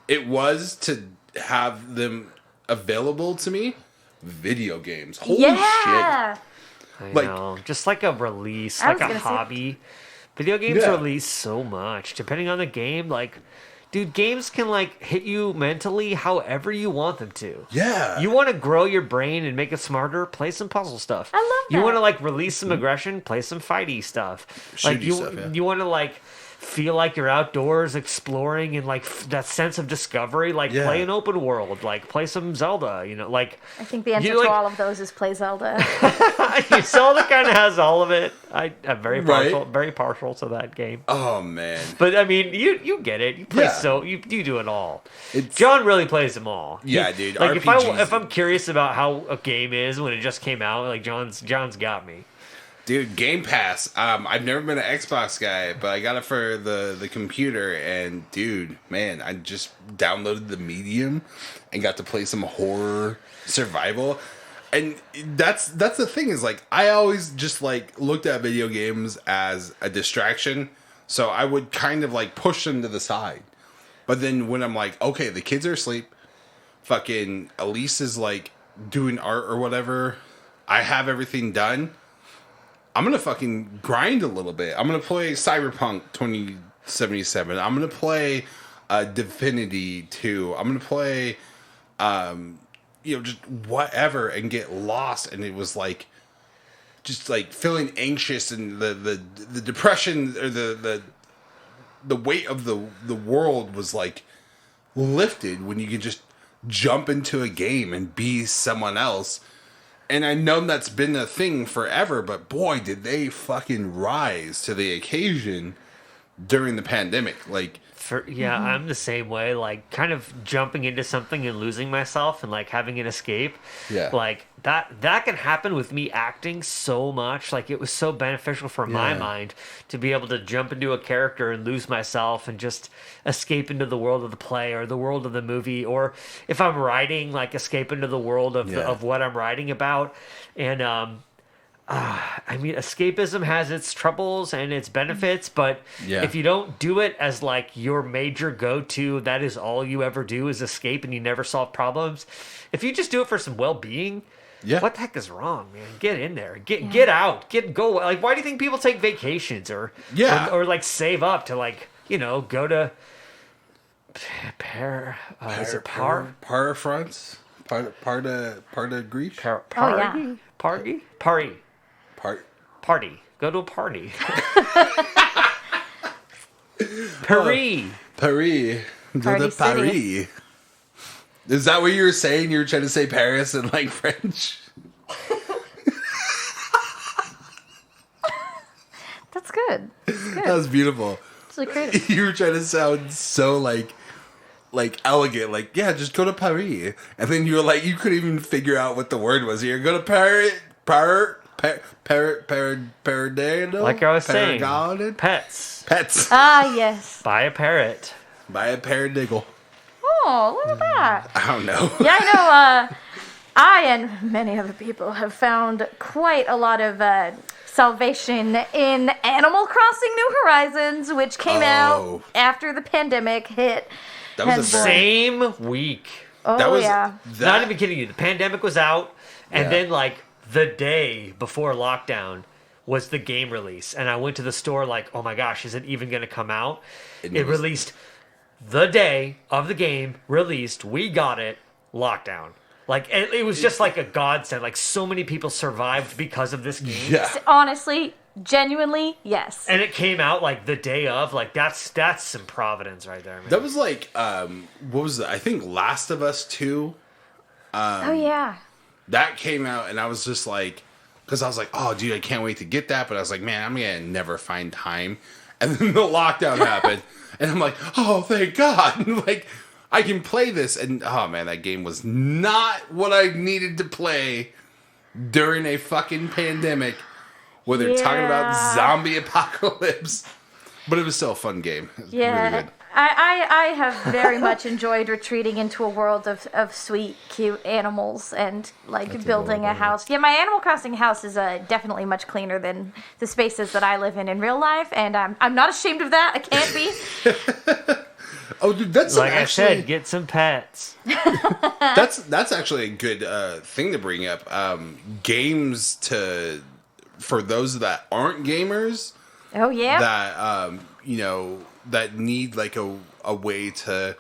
it was to have them available to me. Video games. Holy shit. I know. Just like a release, like a hobby. Video games release so much. Depending on the game, like... Dude, games can, like, hit you mentally however you want them to. Yeah. You want to grow your brain and make it smarter? Play some puzzle stuff. I love that. You want to, like, release some aggression? Play some fighty stuff. Shooty stuff, yeah. You want to, like, feel like you're outdoors exploring and, like, that sense of discovery? Like, play an open world. Like, play some Zelda, like... I think the answer to all of those is play Zelda. Zelda kind of has all of it. I'm very partial to that game. Oh, man. But, I mean, you get it. You play you do it all. John really plays them all. Yeah, dude. Like, RPGs, if I'm curious about how a game is when it just came out, like, John's got me. Dude, Game Pass. I've never been an Xbox guy, but I got it for the computer. And, dude, man, I just downloaded the Medium and got to play some horror survival. And that's the thing is, like, I always just, like, looked at video games as a distraction. So I would kind of, like, push them to the side. But then when I'm like, okay, the kids are asleep. Fucking Elise is, like, doing art or whatever. I have everything done. I'm going to fucking grind a little bit. I'm going to play Cyberpunk 2077. I'm going to play Divinity 2. I'm going to play, just whatever and get lost. And it was like, just like feeling anxious and the depression or the weight of the world was like lifted when you could just jump into a game and be someone else. And I know that's been a thing forever, but boy, did they fucking rise to the occasion during the pandemic. Like, I'm the same way. Like, kind of jumping into something and losing myself and, like, having an escape. Yeah. Like, that can happen with me acting so much. Like, it was so beneficial for my mind to be able to jump into a character and lose myself and just escape into the world of the play or the world of the movie. Or if I'm writing, like, escape into the world of what I'm writing about. And, I mean, escapism has its troubles and its benefits, but if you don't do it as, like, your major go-to, that is all you ever do is escape and you never solve problems. If you just do it for some well-being, what the heck is wrong, man? Get in there. Get out. Go. Like, why do you think people take vacations or like, save up to, like, go to... is it Parafrance? Parta Greece? Party. Go to a party. Paris. Paris. Go to Paris. Is that what you were saying? You were trying to say Paris in, like, French? That's good. That was beautiful. It's really creative. You were trying to sound so, like elegant. Like, yeah, just go to Paris. And then you were like, you couldn't even figure out what the word was here. Go to Paris. Paradero? Like I was saying, pets. Ah, yes. Buy a parrot. Buy a paradiggle. Oh, look at that. I don't know. Yeah, I know. I and many other people have found quite a lot of salvation in Animal Crossing New Horizons, which came out after the pandemic hit. That was the same week. Not even kidding you. The pandemic was out, and then, like, the day before lockdown was the game release. And I went to the store like, oh my gosh, is it even going to come out? It released the day of the game released. We got it. Lockdown. Like, it was just like a godsend. Like, so many people survived because of this game. Yeah. Honestly, genuinely, yes. And it came out, like, the day of. Like, that's some providence right there, man. That was like, what was it? I think Last of Us 2. Oh, yeah. That came out, and I was just like, because I was like, oh, dude, I can't wait to get that. But I was like, man, I'm going to never find time. And then the lockdown happened, and I'm like, oh, thank God. Like, I can play this. And, oh, man, that game was not what I needed to play during a fucking pandemic where they're talking about zombie apocalypse. But it was still a fun game. It was really good. I have very much enjoyed retreating into a world of sweet, cute animals and like building a house. Yeah, my Animal Crossing house is definitely much cleaner than the spaces that I live in real life, and I'm not ashamed of that. I can't be. Oh, dude, that's like actually, I said, get some pets. That's actually a good thing to bring up. Games for those that aren't gamers. Oh yeah. That that need like a way to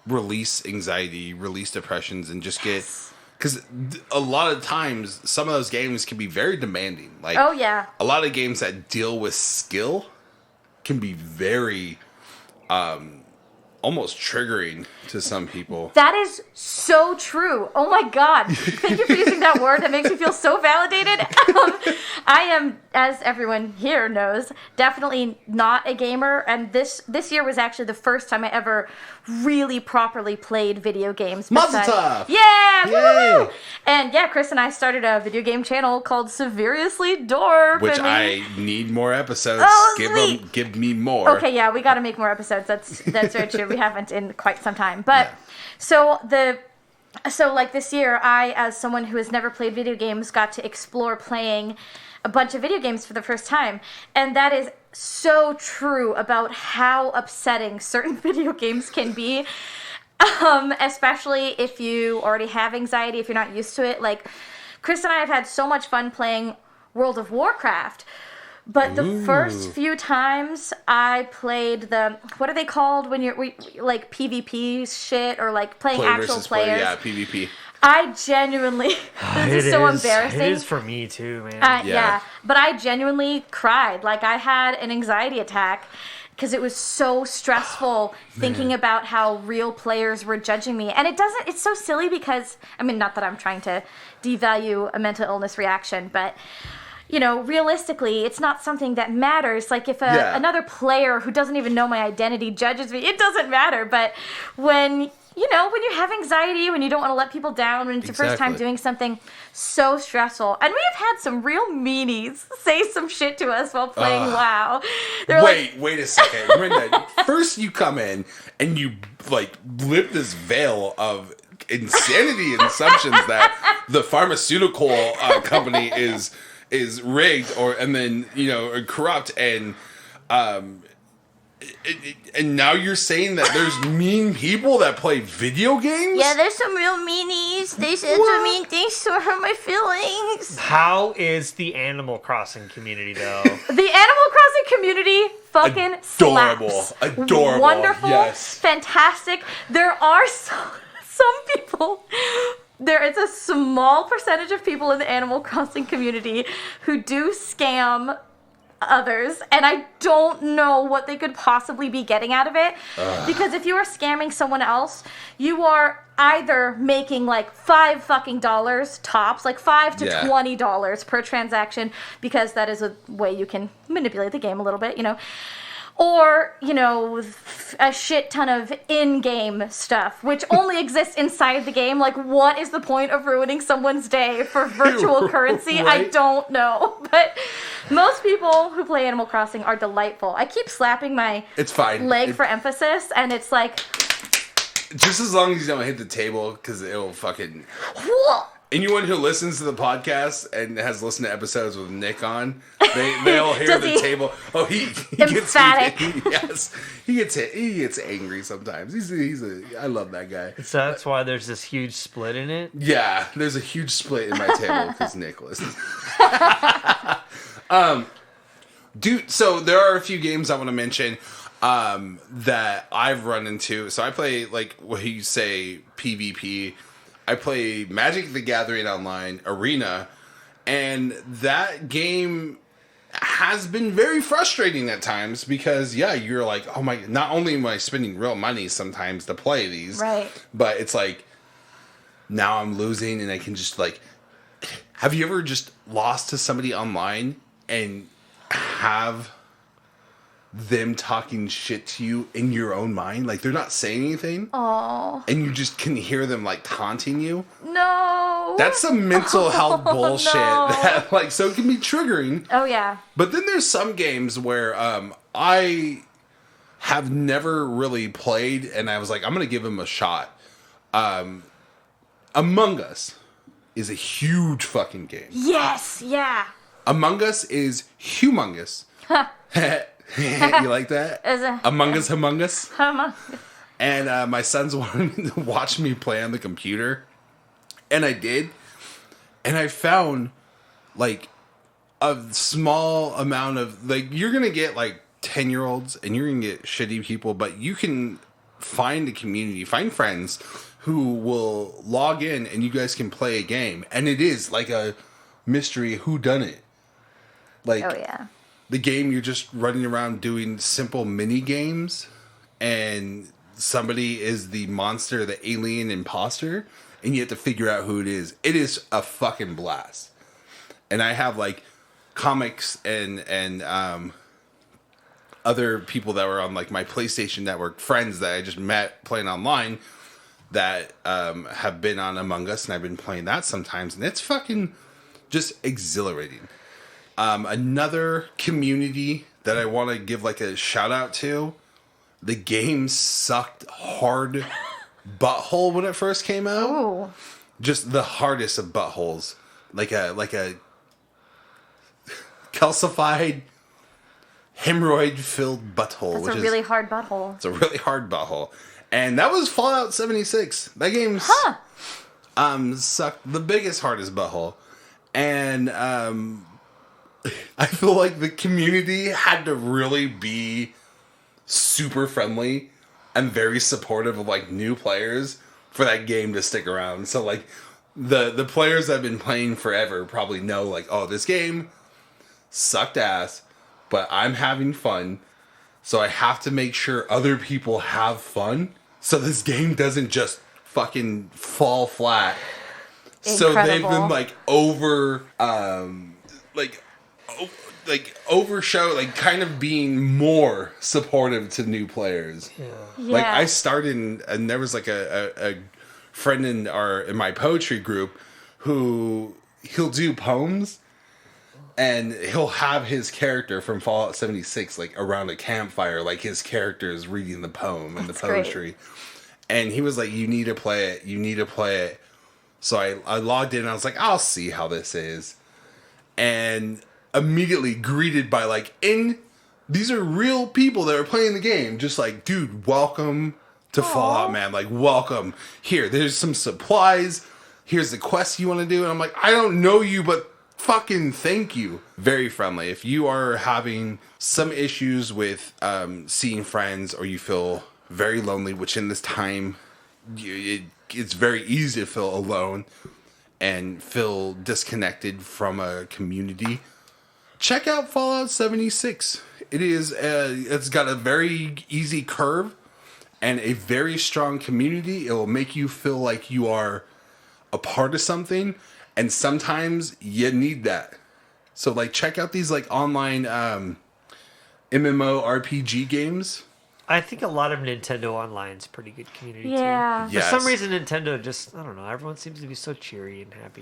release anxiety, release depressions, and just get, because a lot of times some of those games can be very demanding. Like, oh yeah, a lot of games that deal with skill can be very almost triggering to some people. That is so true. Oh my God. Thank you for using that word. That makes me feel so validated. I am, as everyone here knows, definitely not a gamer. And this year was actually the first time I ever really properly played video games. Mazel tov! Yeah! Yay! Woo! And yeah, Chris and I started a video game channel called Severiously Dorp. Which I need more episodes. Oh, give me more. Okay, yeah, we got to make more episodes. That's very true. We haven't in quite some time. But so like this year, I, as someone who has never played video games, got to explore playing a bunch of video games for the first time. And that is so true about how upsetting certain video games can be. Especially if you already have anxiety, if you're not used to it. Like, Chris and I have had so much fun playing World of Warcraft. But the first few times I played what are they called when you're like PvP shit, or like playing actual players? Yeah, PvP. I genuinely, this is so embarrassing. It is for me too, man. Yeah, but I genuinely cried. Like, I had an anxiety attack because it was so stressful thinking about how real players were judging me. And it's so silly because, I mean, not that I'm trying to devalue a mental illness reaction, but, you know, realistically, it's not something that matters. Like, if another player who doesn't even know my identity judges me, it doesn't matter. But when you have anxiety, when you don't want to let people down, when it's your first time doing something so stressful. And we have had some real meanies say some shit to us while playing WoW. Wait a second. Marinda, first you come in and you, like, lift this veil of insanity and assumptions that the pharmaceutical company is rigged, and then, corrupt, and and now you're saying that there's mean people that play video games? Yeah, there's some real meanies. They said some mean things to hurt my feelings. How is the Animal Crossing community, though? The Animal Crossing community fucking slaps. Adorable. Wonderful. Yes. Fantastic. There are some people... There is a small percentage of people in the Animal Crossing community who do scam others, and I don't know what they could possibly be getting out of it. Because if you are scamming someone else, you are either making like $5 tops, like $5 to $20 per transaction, because that is a way you can manipulate the game a little bit, or, a shit ton of in-game stuff, which only exists inside the game. Like, what is the point of ruining someone's day for virtual currency? Right? I don't know. But most people who play Animal Crossing are delightful. I keep slapping my leg for emphasis, and it's like... Just as long as you don't hit the table, because it'll fucking... Anyone who listens to the podcast and has listened to episodes with Nick on, they'll hear the table. Oh, he emphatic. He gets angry sometimes. I love that guy. So that's why there's this huge split in it. Yeah, there's a huge split in my table because Nick listens. Dude, so there are a few games I want to mention that I've run into. So I play, like, what you say, PvP. I play Magic the Gathering Online Arena, and that game has been very frustrating at times because, yeah, you're like, oh my, not only am I spending real money sometimes to play these, right, but it's like, now I'm losing and I can just like, have you ever just lost to somebody online and have them talking shit to you in your own mind? Like, they're not saying anything. Oh. And you just can hear them, like, taunting you. No. That's some mental health bullshit. No. That, like, so it can be triggering. Oh, yeah. But then there's some games where I have never really played, and I was like, I'm going to give them a shot. Among Us is a huge fucking game. Yes, yeah. Among Us is humongous. You like that? Among Us, humongous. And my sons wanted to watch me play on the computer. And I did. And I found, like, a small amount of, like, you're going to get, like, 10-year-olds and you're going to get shitty people, but you can find a community, find friends who will log in and you guys can play a game. And it is like a mystery whodunit. Like, oh, yeah. The game, you're just running around doing simple mini games, and somebody is the monster, the alien imposter, and you have to figure out who it is. It is a fucking blast. And I have like comics and other people that were on like my PlayStation Network, friends that I just met playing online that have been on Among Us, and I've been playing that sometimes, and it's fucking just exhilarating. Another community that I want to give like a shout out to, the game sucked hard butthole when it first came out. Ooh. Just the hardest of buttholes. Like a calcified, hemorrhoid-filled butthole. That's a really hard butthole. It's a really hard butthole. And that was Fallout 76. That game sucked the biggest, hardest butthole. And I feel like the community had to really be super friendly and very supportive of like new players for that game to stick around. So like the players that have been playing forever probably know like, oh, this game sucked ass, but I'm having fun. So I have to make sure other people have fun. So this game doesn't just fucking fall flat. Incredible. So they've been like overshow, like kind of being more supportive to new players. Yeah. Like I started and there was like a friend in my poetry group who he'll do poems and he'll have his character from Fallout 76 like around a campfire, like his character is reading the poem and the poetry. Great. And he was like, you need to play it. So I logged in and I was like, I'll see how this is. And immediately greeted by like, these are real people that are playing the game. Just like, dude, welcome to Fallout, man. Like, welcome. Here, there's some supplies. Here's the quest you want to do. And I'm like, I don't know you, but fucking thank you. Very friendly. If you are having some issues with seeing friends or you feel very lonely, which in this time, it's very easy to feel alone and feel disconnected from a community, check out Fallout 76. It is it's got a very easy curve and a very strong community. It will make you feel like you are a part of something, and sometimes you need that. So like check out these like online MMORPG games. I think a lot of Nintendo Online's pretty good community too. Yes. For some reason, Nintendo just, I don't know, everyone seems to be so cheery and happy.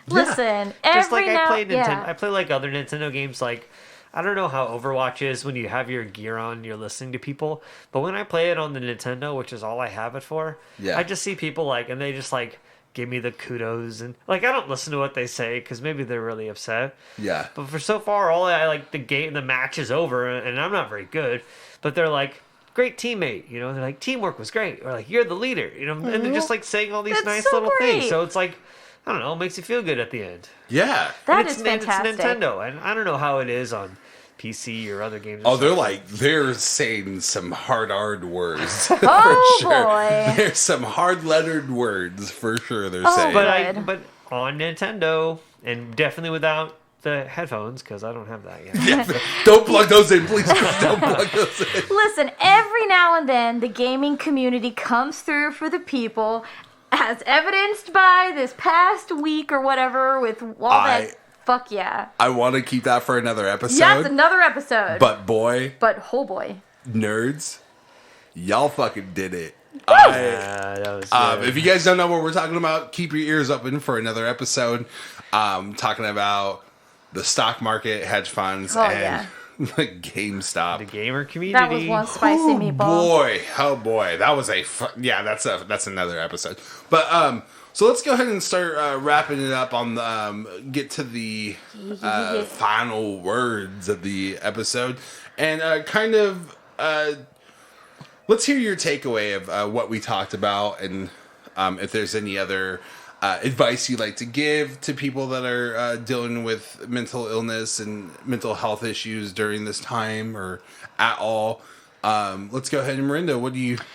Listen, just like I play Nintendo, I play like other Nintendo games. Like I don't know how Overwatch is when you have your gear on, you're listening to people. But when I play it on the Nintendo, which is all I have it for, I just see people like, and they just like give me the kudos and like I don't listen to what they say because maybe they're really upset. Yeah. But for so far, all I like the match is over and I'm not very good. But they're like, great teammate, you know, they're like, teamwork was great, or like, you're the leader, you know, and they're just like saying all these nice little things. So it's like, I don't know, it makes you feel good at the end. Yeah. That is fantastic. It's Nintendo, and I don't know how it is on PC or other games. Oh, they're saying some hard words. Oh for sure. boy, There's some hard lettered words for sure. They're Oh, saying, good. but on Nintendo, and definitely without the headphones, because I don't have that yet. yeah, don't plug those in, please. Don't plug those in. Listen, every now and then the gaming community comes through for the people, as evidenced by this past week or whatever with all that. Fuck yeah. I want to keep that for another episode. Yeah, it's another episode. But boy, oh boy, nerds, y'all fucking did it. That was If you guys don't know what we're talking about, keep your ears open for another episode. Talking about the stock market, hedge funds, and the GameStop. the gamer community. that was one spicy meatball. Oh boy, that was that's another episode. But so let's go ahead and start wrapping it up on the get to the final words of the episode, and let's hear your takeaway of what we talked about, and if there's any other advice you'd like to give to people that are dealing with mental illness and mental health issues during this time or at all. Let's go ahead and Marinda,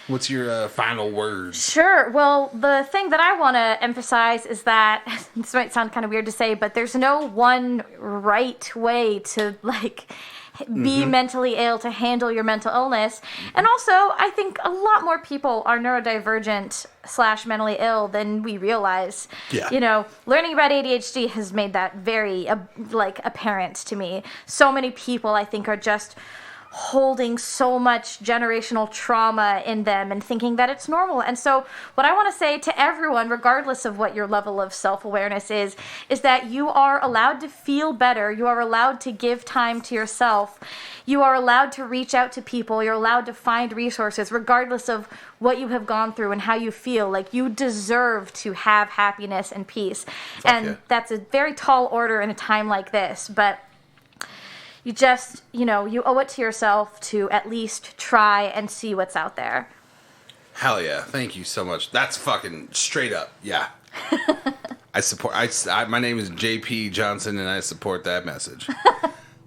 what's your final words? Sure. Well, the thing that I want to emphasize is that this might sound kind of weird to say, but there's no one right way to be mentally ill, to handle your mental illness. And also, I think a lot more people are neurodivergent / mentally ill than we realize. Yeah. You know, learning about ADHD has made that very apparent to me. So many people, I think, are just holding so much generational trauma in them and thinking that it's normal. And so what I want to say to everyone, regardless of what your level of self-awareness is that you are allowed to feel better. You are allowed to give time to yourself. You are allowed to reach out to people. You're allowed to find resources, regardless of what you have gone through and how you feel. Like, you deserve to have happiness and peace. That's a very tall order in a time like this, but you just, you owe it to yourself to at least try and see what's out there. Hell yeah. Thank you so much. That's fucking straight up. Yeah. I support, my name is JP Johnson and I support that message.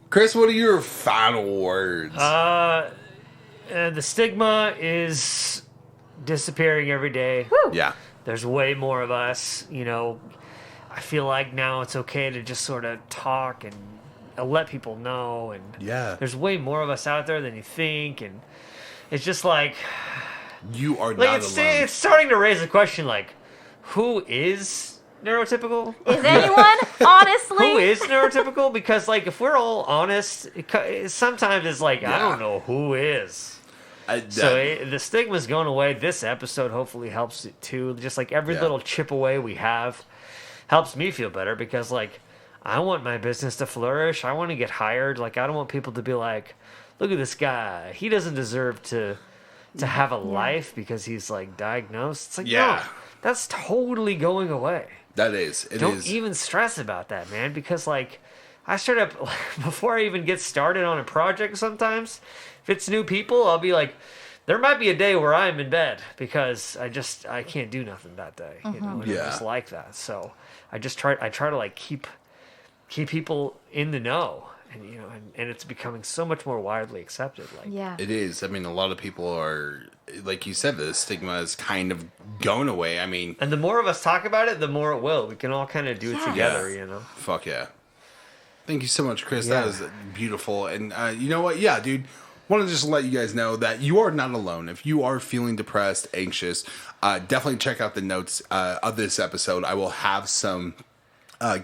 Chris, what are your final words? The stigma is disappearing every day. Woo. Yeah. There's way more of us, I feel like now it's okay to just sort of talk and let people know, and there's way more of us out there than you think, and it's just like you are not alone. It's starting to raise a question, like, who is neurotypical? Is anyone? Honestly, who is neurotypical? Because if we're all honest, sometimes it's like I don't know who is. The stigma's going away. This episode hopefully helps it too. Just like every little chip away we have helps me feel better, because I want my business to flourish. I want to get hired. I don't want people to be like, look at this guy. He doesn't deserve to have a life because he's diagnosed. It's no, that's totally going away. That is. Don't even stress about that, man, because I start up before I even get started on a project sometimes. If it's new people, I'll be like, there might be a day where I'm in bed because I can't do nothing that day. I'm just like that. So I try to keep people in the know, and it's becoming so much more widely accepted. It is. I mean, a lot of people are, like you said, the stigma is kind of going away. I mean, and the more of us talk about it, the more it will. We can all kind of do it together, Fuck yeah. Thank you so much, Chris. That was beautiful. And you know what? Yeah, dude. Want to just let you guys know that you are not alone. If you are feeling depressed, anxious, definitely check out the notes of this episode. I will have some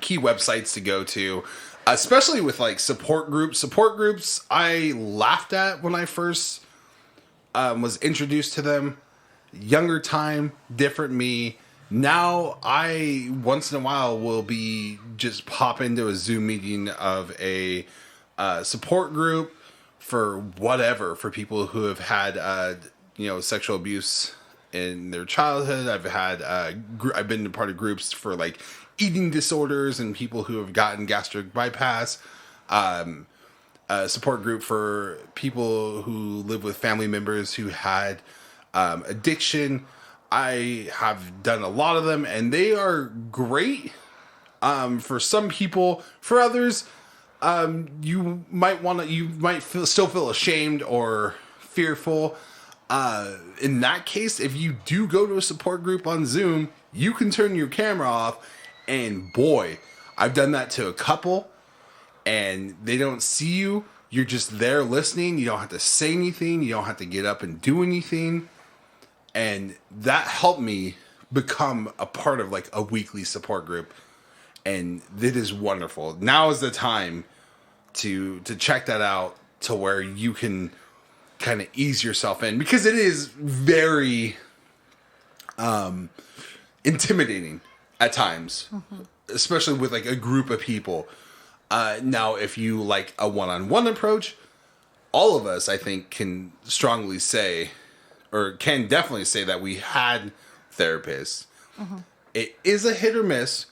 key websites to go to, especially with support groups. Support groups I laughed at when I first was introduced to them. Younger time, different me. Now I once in a while will be just pop into a Zoom meeting of a support group for whatever, for people who have had sexual abuse in their childhood. I've been a part of groups for eating disorders and people who have gotten gastric bypass. A support group for people who live with family members who had addiction. I have done a lot of them, and they are great for some people. For others, you might still feel ashamed or fearful. In that case, if you do go to a support group on Zoom, you can turn your camera off, and boy, I've done that to a couple, and they don't see you. You're just there listening. You don't have to say anything. You don't have to get up and do anything. And that helped me become a part of like a weekly support group. And it is wonderful. Now is the time to check that out, to where you can kind of ease yourself in, because it is very intimidating at times, especially with like a group of people. Now, if you like a one-on-one approach, all of us, I think, can strongly say, or can definitely say, that we had therapists. It is a hit or miss,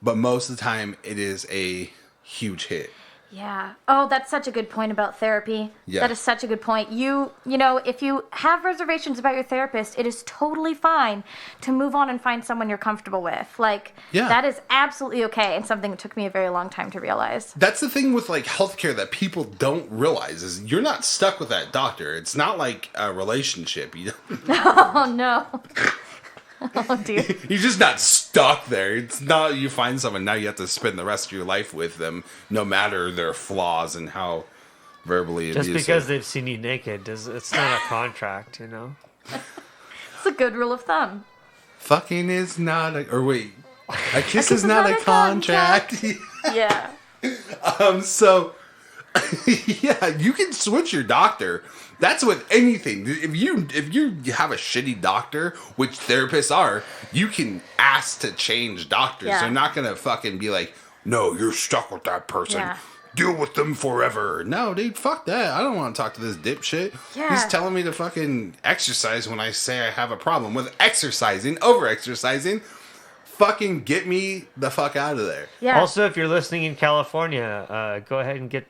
but most of the time it is a huge hit. Yeah. Oh, that's such a good point about therapy. Yeah. That is such a good point. You know, if you have reservations about your therapist, it is totally fine to move on and find someone you're comfortable with. Like, that is absolutely okay, and something that took me a very long time to realize. That's the thing with like healthcare that people don't realize, is you're not stuck with that doctor. It's not like a relationship. Oh, no. Oh, dear. You're just not stuck there. It's not you find someone, now you have to spend the rest of your life with them, no matter their flaws and how verbally abusive. Just because they've seen you naked, it's not a contract, you know? It's a good rule of thumb. Fucking is not a... Or wait. A kiss is not a contract. Yeah. So... yeah, you can switch your doctor. That's with anything. If you have a shitty doctor, which therapists are, you can ask to change doctors. Yeah. They're not gonna fucking be like, no, you're stuck with that person. Yeah. Deal with them forever. No, dude, fuck that. I don't want to talk to this dipshit. Yeah. He's telling me to fucking exercise when I say I have a problem with exercising, over-exercising. Fucking get me the fuck out of there. Yeah. Also, if you're listening in California, go ahead and get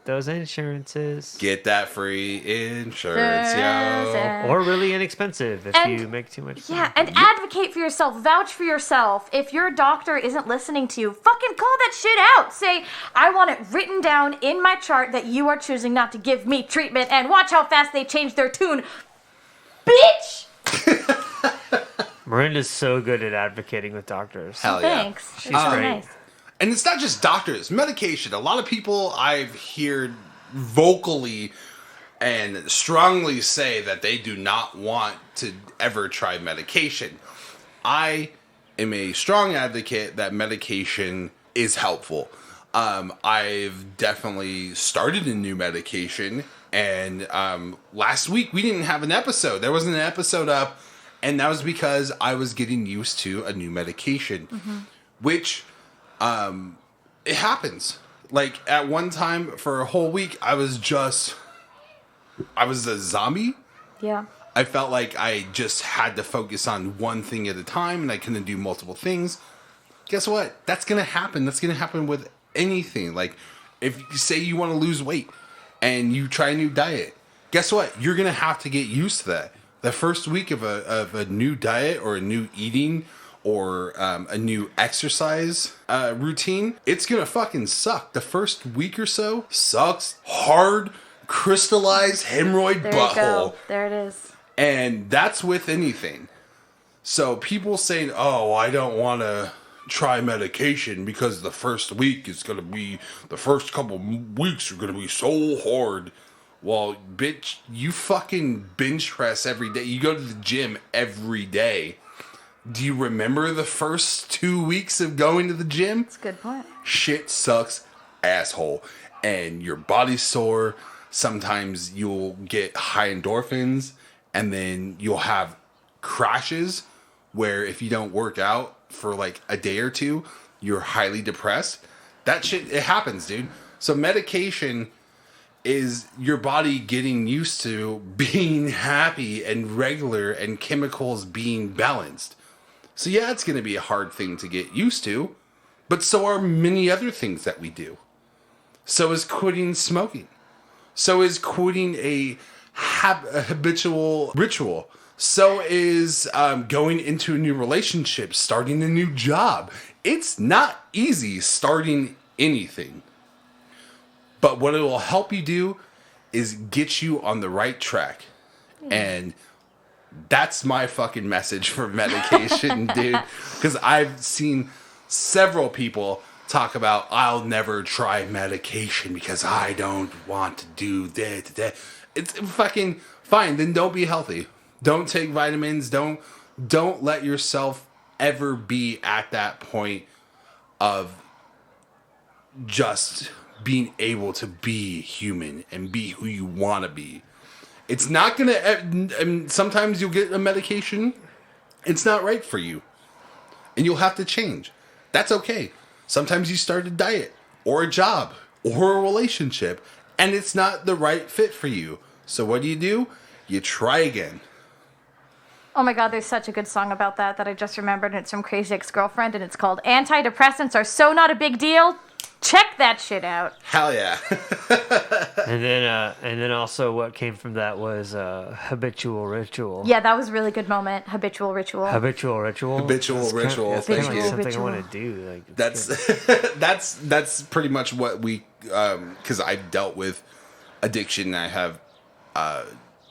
those insurances. Get that free insurance, yo. Or really inexpensive if you make too much money. Yeah, and advocate for yourself. Vouch for yourself. If your doctor isn't listening to you, fucking call that shit out. Say, I want it written down in my chart that you are choosing not to give me treatment, and watch how fast they change their tune. Bitch! Marinda's so good at advocating with doctors. Hell yeah. Thanks. She's That's so great. nice. And it's not just doctors, medication. A lot of people I've heard vocally and strongly say that they do not want to ever try medication. I am a strong advocate that medication is helpful. I've definitely started a new medication, and last week we didn't have an episode. There wasn't an episode up, and that was because I was getting used to a new medication, which it happens. Like at one time for a whole week, I was a zombie. Yeah. I felt like I just had to focus on one thing at a time, and I couldn't do multiple things. Guess what? That's going to happen. That's going to happen with anything. Like, if you say you want to lose weight and you try a new diet, guess what? You're going to have to get used to that. The first week of a new diet or a new eating or a new exercise routine, it's going to fucking suck. The first week or so sucks hard, crystallized hemorrhoid There butthole. you go. There it is. And that's with anything. So people saying, oh, I don't want to try medication because the first week is going to be, the first couple weeks are going to be so hard. Well, bitch, you fucking bench press every day. You go to the gym every day. Do you remember the first 2 weeks of going to the gym? That's a good point. Shit sucks, asshole. And your body's sore. Sometimes you'll get high endorphins. And then you'll have crashes where if you don't work out for like a day or two, you're highly depressed. That shit, it happens, dude. So medication is your body getting used to being happy and regular and chemicals being balanced. So yeah, it's going to be a hard thing to get used to, but so are many other things that we do. So is quitting smoking. So is quitting a habitual ritual. So is going into a new relationship, starting a new job. It's not easy starting anything. But what it will help you do is get you on the right track. And that's my fucking message for medication, dude. Because I've seen several people talk about, I'll never try medication because I don't want to do that. It's fucking fine. Then don't be healthy. Don't take vitamins. Don't let yourself ever be at that point of just being able to be human and be who you want to be. It's not going to... Sometimes you'll get a medication. It's not right for you. And you'll have to change. That's okay. Sometimes you start a diet or a job or a relationship and it's not the right fit for you. So what do? You try again. Oh my God, there's such a good song about that I just remembered. And it's from Crazy Ex-Girlfriend and it's called Antidepressants Are So Not a Big Deal. Check that shit out. Hell yeah. And then also what came from that was Habitual Ritual. Yeah, that was a really good moment. Habitual Ritual. Habitual Ritual. That's kind of like something I want to do. Like, that's pretty much what we, because I've dealt with addiction. I have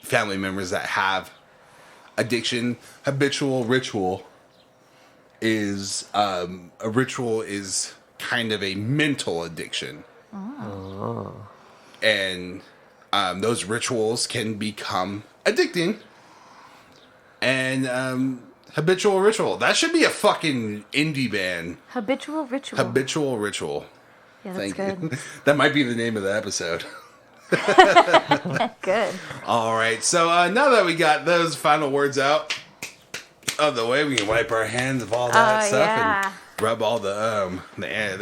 family members that have addiction. Habitual Ritual is a ritual is kind of a mental addiction. Oh. And those rituals can become addicting. And Habitual Ritual, that should be a fucking indie band. Habitual Ritual. Habitual Ritual. Yeah, that's good. You. That might be the name of the episode. Good. All right, so now that we got those final words out of the way, we can wipe our hands of all that stuff and rub all the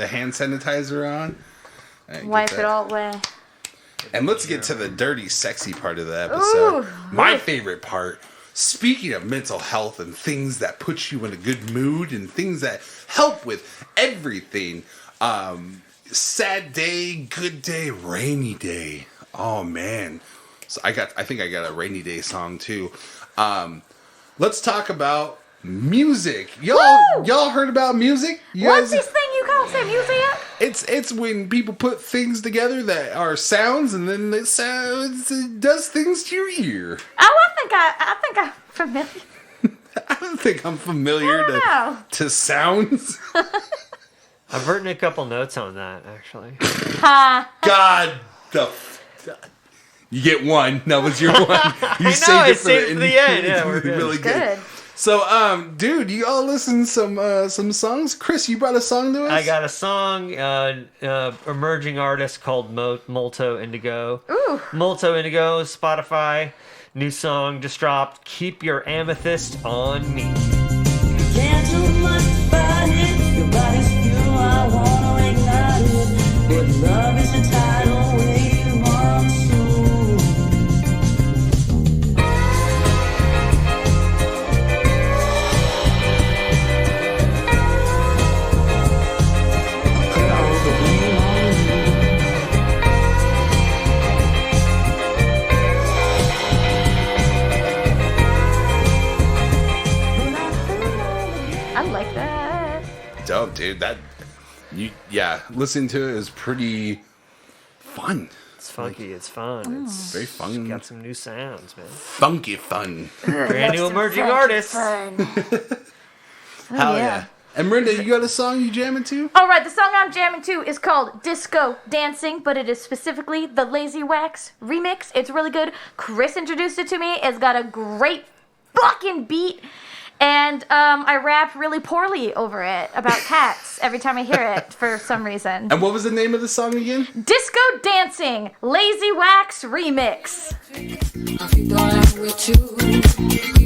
hand sanitizer on. Wipe it all away. And let's get to the dirty, sexy part of the episode. Ooh. My favorite part. Speaking of mental health and things that put you in a good mood and things that help with everything. Sad day, good day, rainy day. Oh man. So I think I got a rainy day song too. Let's talk about music. Y'all heard about music? What's this thing you call music? It's when people put things together that are sounds and then it does things to your ear. Oh, I think I'm familiar. I don't think I'm familiar to sounds. I've written a couple notes on that, actually. God, you get one. That was your one. You saved it for the end. Yeah, we're good. Really good. So, dude, you all listen to some songs. Chris, you brought a song to us? I got a song, emerging artist called Molot Indigo. Ooh. Molot Indigo, Spotify, new song just dropped. Keep Your Amethyst on Me. Can't do much about it. Your body's fuel, I wanna ignite it. But love is a tidal wave on soul. Dope, dude. Listening to it is pretty fun. It's funky. It's fun. It's very fun. Got some new sounds, man. Funky fun. Brand new emerging artists. Hell yeah. And Marinda, you got a song you jamming to? All right, the song I'm jamming to is called Disco Dancing, but it is specifically the Lazywax remix. It's really good. Chris introduced it to me. It's got a great fucking beat. And I rap really poorly over it about cats every time I hear it for some reason. And what was the name of the song again? Disco Dancing, Lazywax Remix. You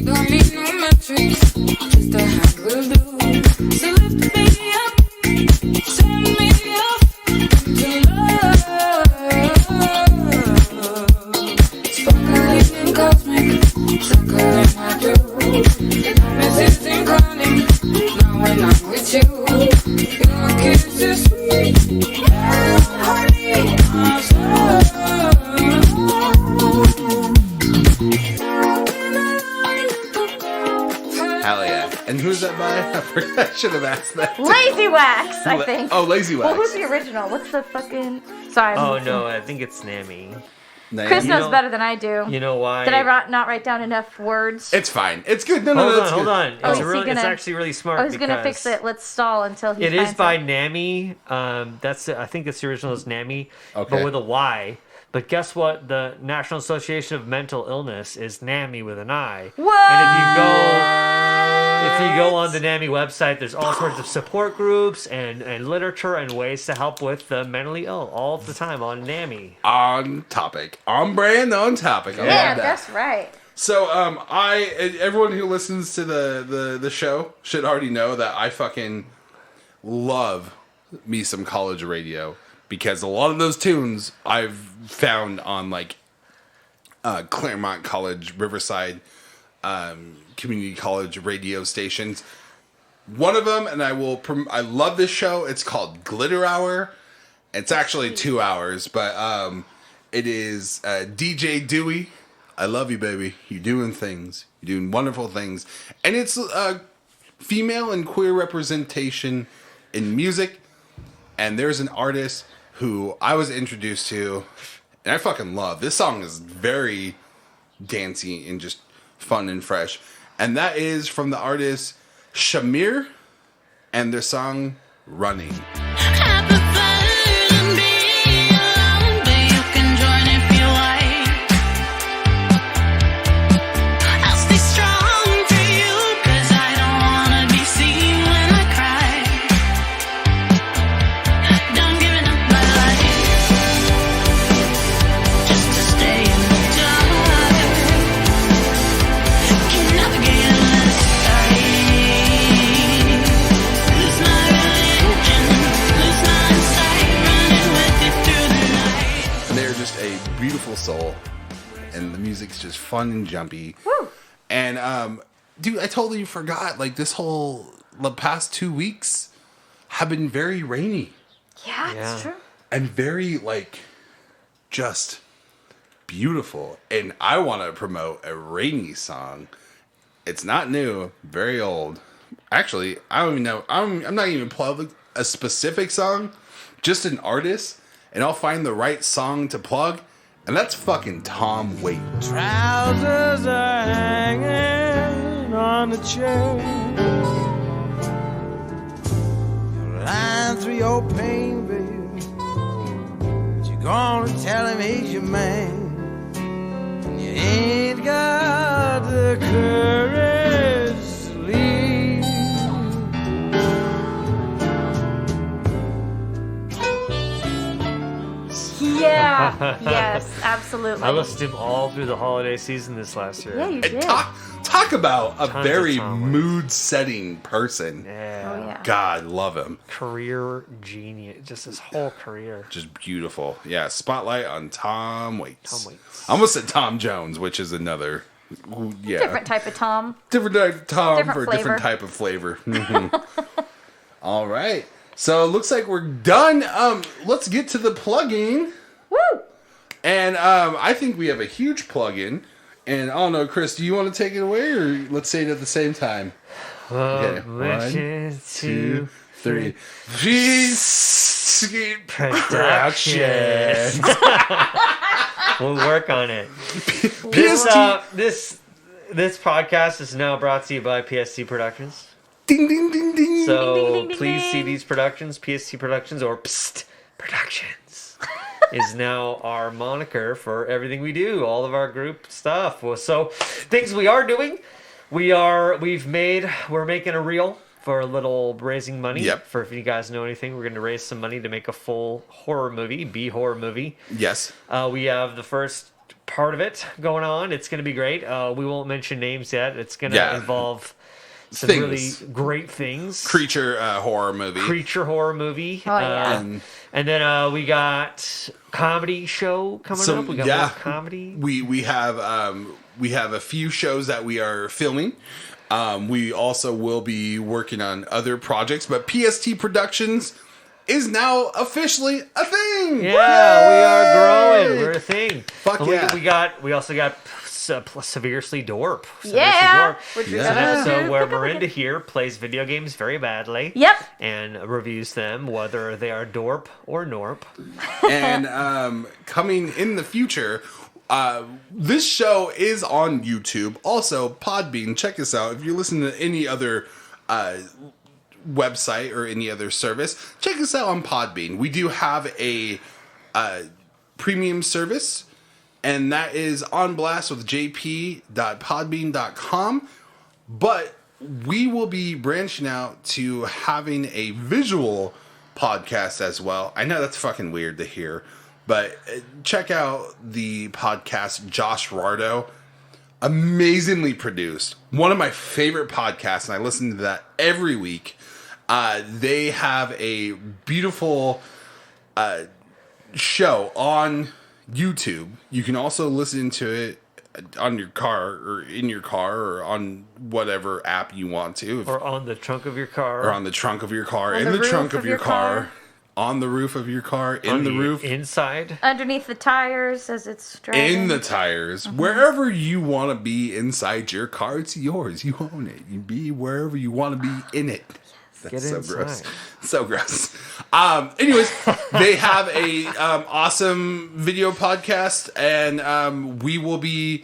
don't need no metrics, just a hand will do. So lift me up, send me up to love. Sparkling and cosmic, circling my groove. Amethyst and chronic, now when I'm with you, your kiss is sweet, honey, my soul. Hell yeah. And who's that by? I should have asked that. Lazywax, I think. Oh, Lazywax. Well, who's the original? What's the fucking... Sorry. Oh, no, I think it's Namy. Chris knows better than I do. You know why? Did I not write down enough words? It's fine. It's good. No, hold on. It's actually really smart. I was going to fix it. Let's stall until he finds it. It is by Namy. I think it's the original is Namy, but with a Y. But guess what? The National Association of Mental Illness is Namy with an I. What? And if you go on the Namy website, there's all sorts of support groups and literature and ways to help with the mentally ill all the time on Namy. On topic. On brand, on topic. I yeah, that's right. So, everyone who listens to the show should already know that I fucking love me some college radio. Because a lot of those tunes I've found on like Claremont College, Riverside, community college radio stations. One of them, and I love this show. It's called Glitter Hour. It's actually 2 hours, but it is DJ Dewey. I love you, baby. You're doing things. You're doing wonderful things, and it's female and queer representation in music. And there's an artist who I was introduced to, and I fucking love. This song is very dancey and just fun and fresh. And that is from the artist Shamir and their song Running. Soul, and the music's just fun and jumpy. Woo. And dude, I totally forgot, like the past 2 weeks have been very rainy. Yeah, it's true. And very like just beautiful. And I want to promote a rainy song. It's not new, very old. Actually, I don't even know. I'm not even plugging a specific song, just an artist, and I'll find the right song to plug. And that's fucking Tom Waits. Trousers are hanging on the chair. You're lying through your pain, baby. But you're gonna tell him he's your man. And you ain't got the courage to leave. Yeah, yes, absolutely. I listened to him all through the holiday season this last year. Yeah, you did. Talk about a Tons very mood-setting person. Yeah. Oh, yeah. God, love him. Career genius. Just his whole career. Just beautiful. Yeah, spotlight on Tom Waits. Tom Waits. I almost said Tom Jones, which is another... Yeah. Different type of Tom. Different type of Tom Different for a flavor. different type of flavor. Mm-hmm. All right. So it looks like we're done. Let's get to the plugin. Woo! And I think we have a huge plug-in. And I don't know, Chris, do you want to take it away, or let's say it at the same time? Okay. 1, 2, 3. Productions. We'll work on it. This podcast is now brought to you by PST Productions. Ding, ding, ding, ding. So Ding, ding, ding, please ding. see these productions, PST Productions or PST Productions. Is now our moniker for everything we do, all of our group stuff. Well, so things we are doing, we're making a reel for a little raising money. Yep. For if you guys know anything, we're going to raise some money to make a full horror movie, B-horror movie. Yes. We have the first part of it going on. It's going to be great. We won't mention names yet. It's going to involve some really great things. Creature horror movie. Oh, yeah. And then we got comedy show coming up. We got more comedy. We have a few shows that we are filming. We also will be working on other projects, but PST Productions is now officially a thing. Yeah, we are growing. We're a thing. Fuck and yeah. We also got severely dorp. Yeah, which is So where Marinda here plays video games very badly. Yep. And reviews them, whether they are dorp or norp. And coming in the future, this show is on YouTube. Also, Podbean. Check us out. If you're listening to any other website or any other service, check us out on Podbean. We do have a premium service, and that is On Blast with jp.podbean.com. But we will be branching out to having a visual podcast as well. I know that's fucking weird to hear, but check out the podcast Josh Rardo. Amazingly produced. One of my favorite podcasts, and I listen to that every week. They have a beautiful show on YouTube. You can also listen to it on your car or in your car or on whatever app you want to. Or on the trunk of your car. Or on the trunk of your car. In the trunk of your car. On the roof of your car. In the roof. Inside. Underneath the tires as it's driving. In the tires. Wherever you want to be inside your car, it's yours. You own it. You be wherever you want to be in it. That's so gross. So gross. Anyways, they have a awesome video podcast, and we will be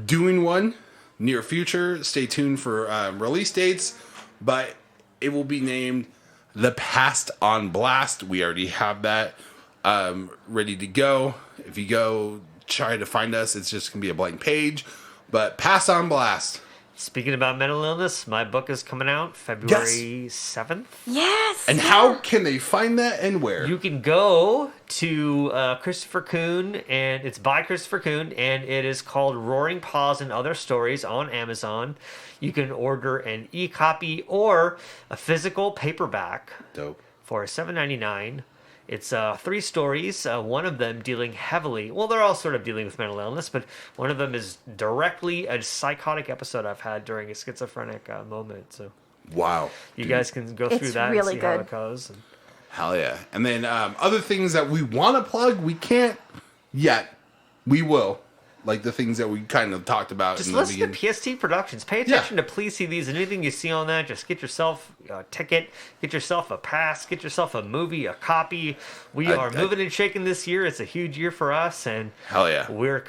doing one near future. Stay tuned for release dates, but it will be named The Past on Blast. We already have that ready to go. If you go try to find us, it's just going to be a blank page, but Past on Blast. Speaking about mental illness, my book is coming out February 7th. Yes. And how can they find that and where? You can go to Christopher Kuhn, and it's by Christopher Kuhn, and it is called Roaring Paws and Other Stories on Amazon. You can order an e-copy or a physical paperback. Dope. For $7.99. It's 3 stories, one of them dealing heavily, well, they're all sort of dealing with mental illness, but one of them is directly a psychotic episode I've had during a schizophrenic moment. So, wow. You guys can go through that really and see how good. it goes. And hell yeah. And then other things that we want to plug, we can't yet. We will. Like the things that we kind of talked about just in the listen beginning. to PST Productions. Pay attention to Please See These, and anything you see on that, just get yourself a ticket, get yourself a pass, get yourself a movie, a copy. We are moving and shaking this year. It's a huge year for us, and hell yeah,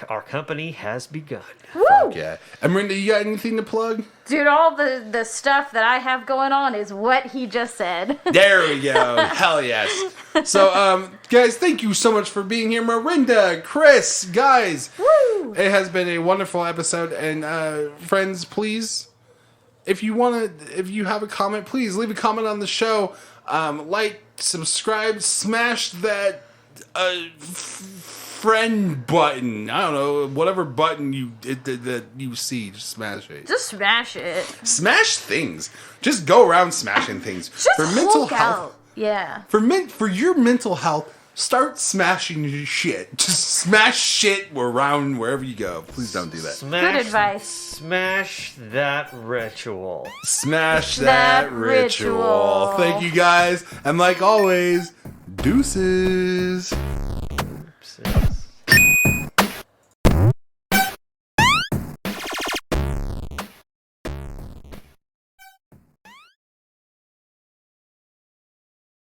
our company has begun. Woo! Fuck yeah. And Marinda, you got anything to plug? Dude, all the stuff that I have going on is what he just said. There we go. Hell yes. So, guys, thank you so much for being here. Marinda, Chris, guys. Woo! It has been a wonderful episode. And, friends, please, if you have a comment, please leave a comment on the show. Like, subscribe, smash that friend button. I don't know, whatever button that you see, just smash it. Just smash it. Smash things. Just go around smashing things. Just for mental Hulk health. out. Yeah. For your mental health, start smashing your shit. Just smash shit around wherever you go. Please don't do that. Good advice. Smash that ritual. Smash that ritual. Thank you guys, and like always, deuces. Oops.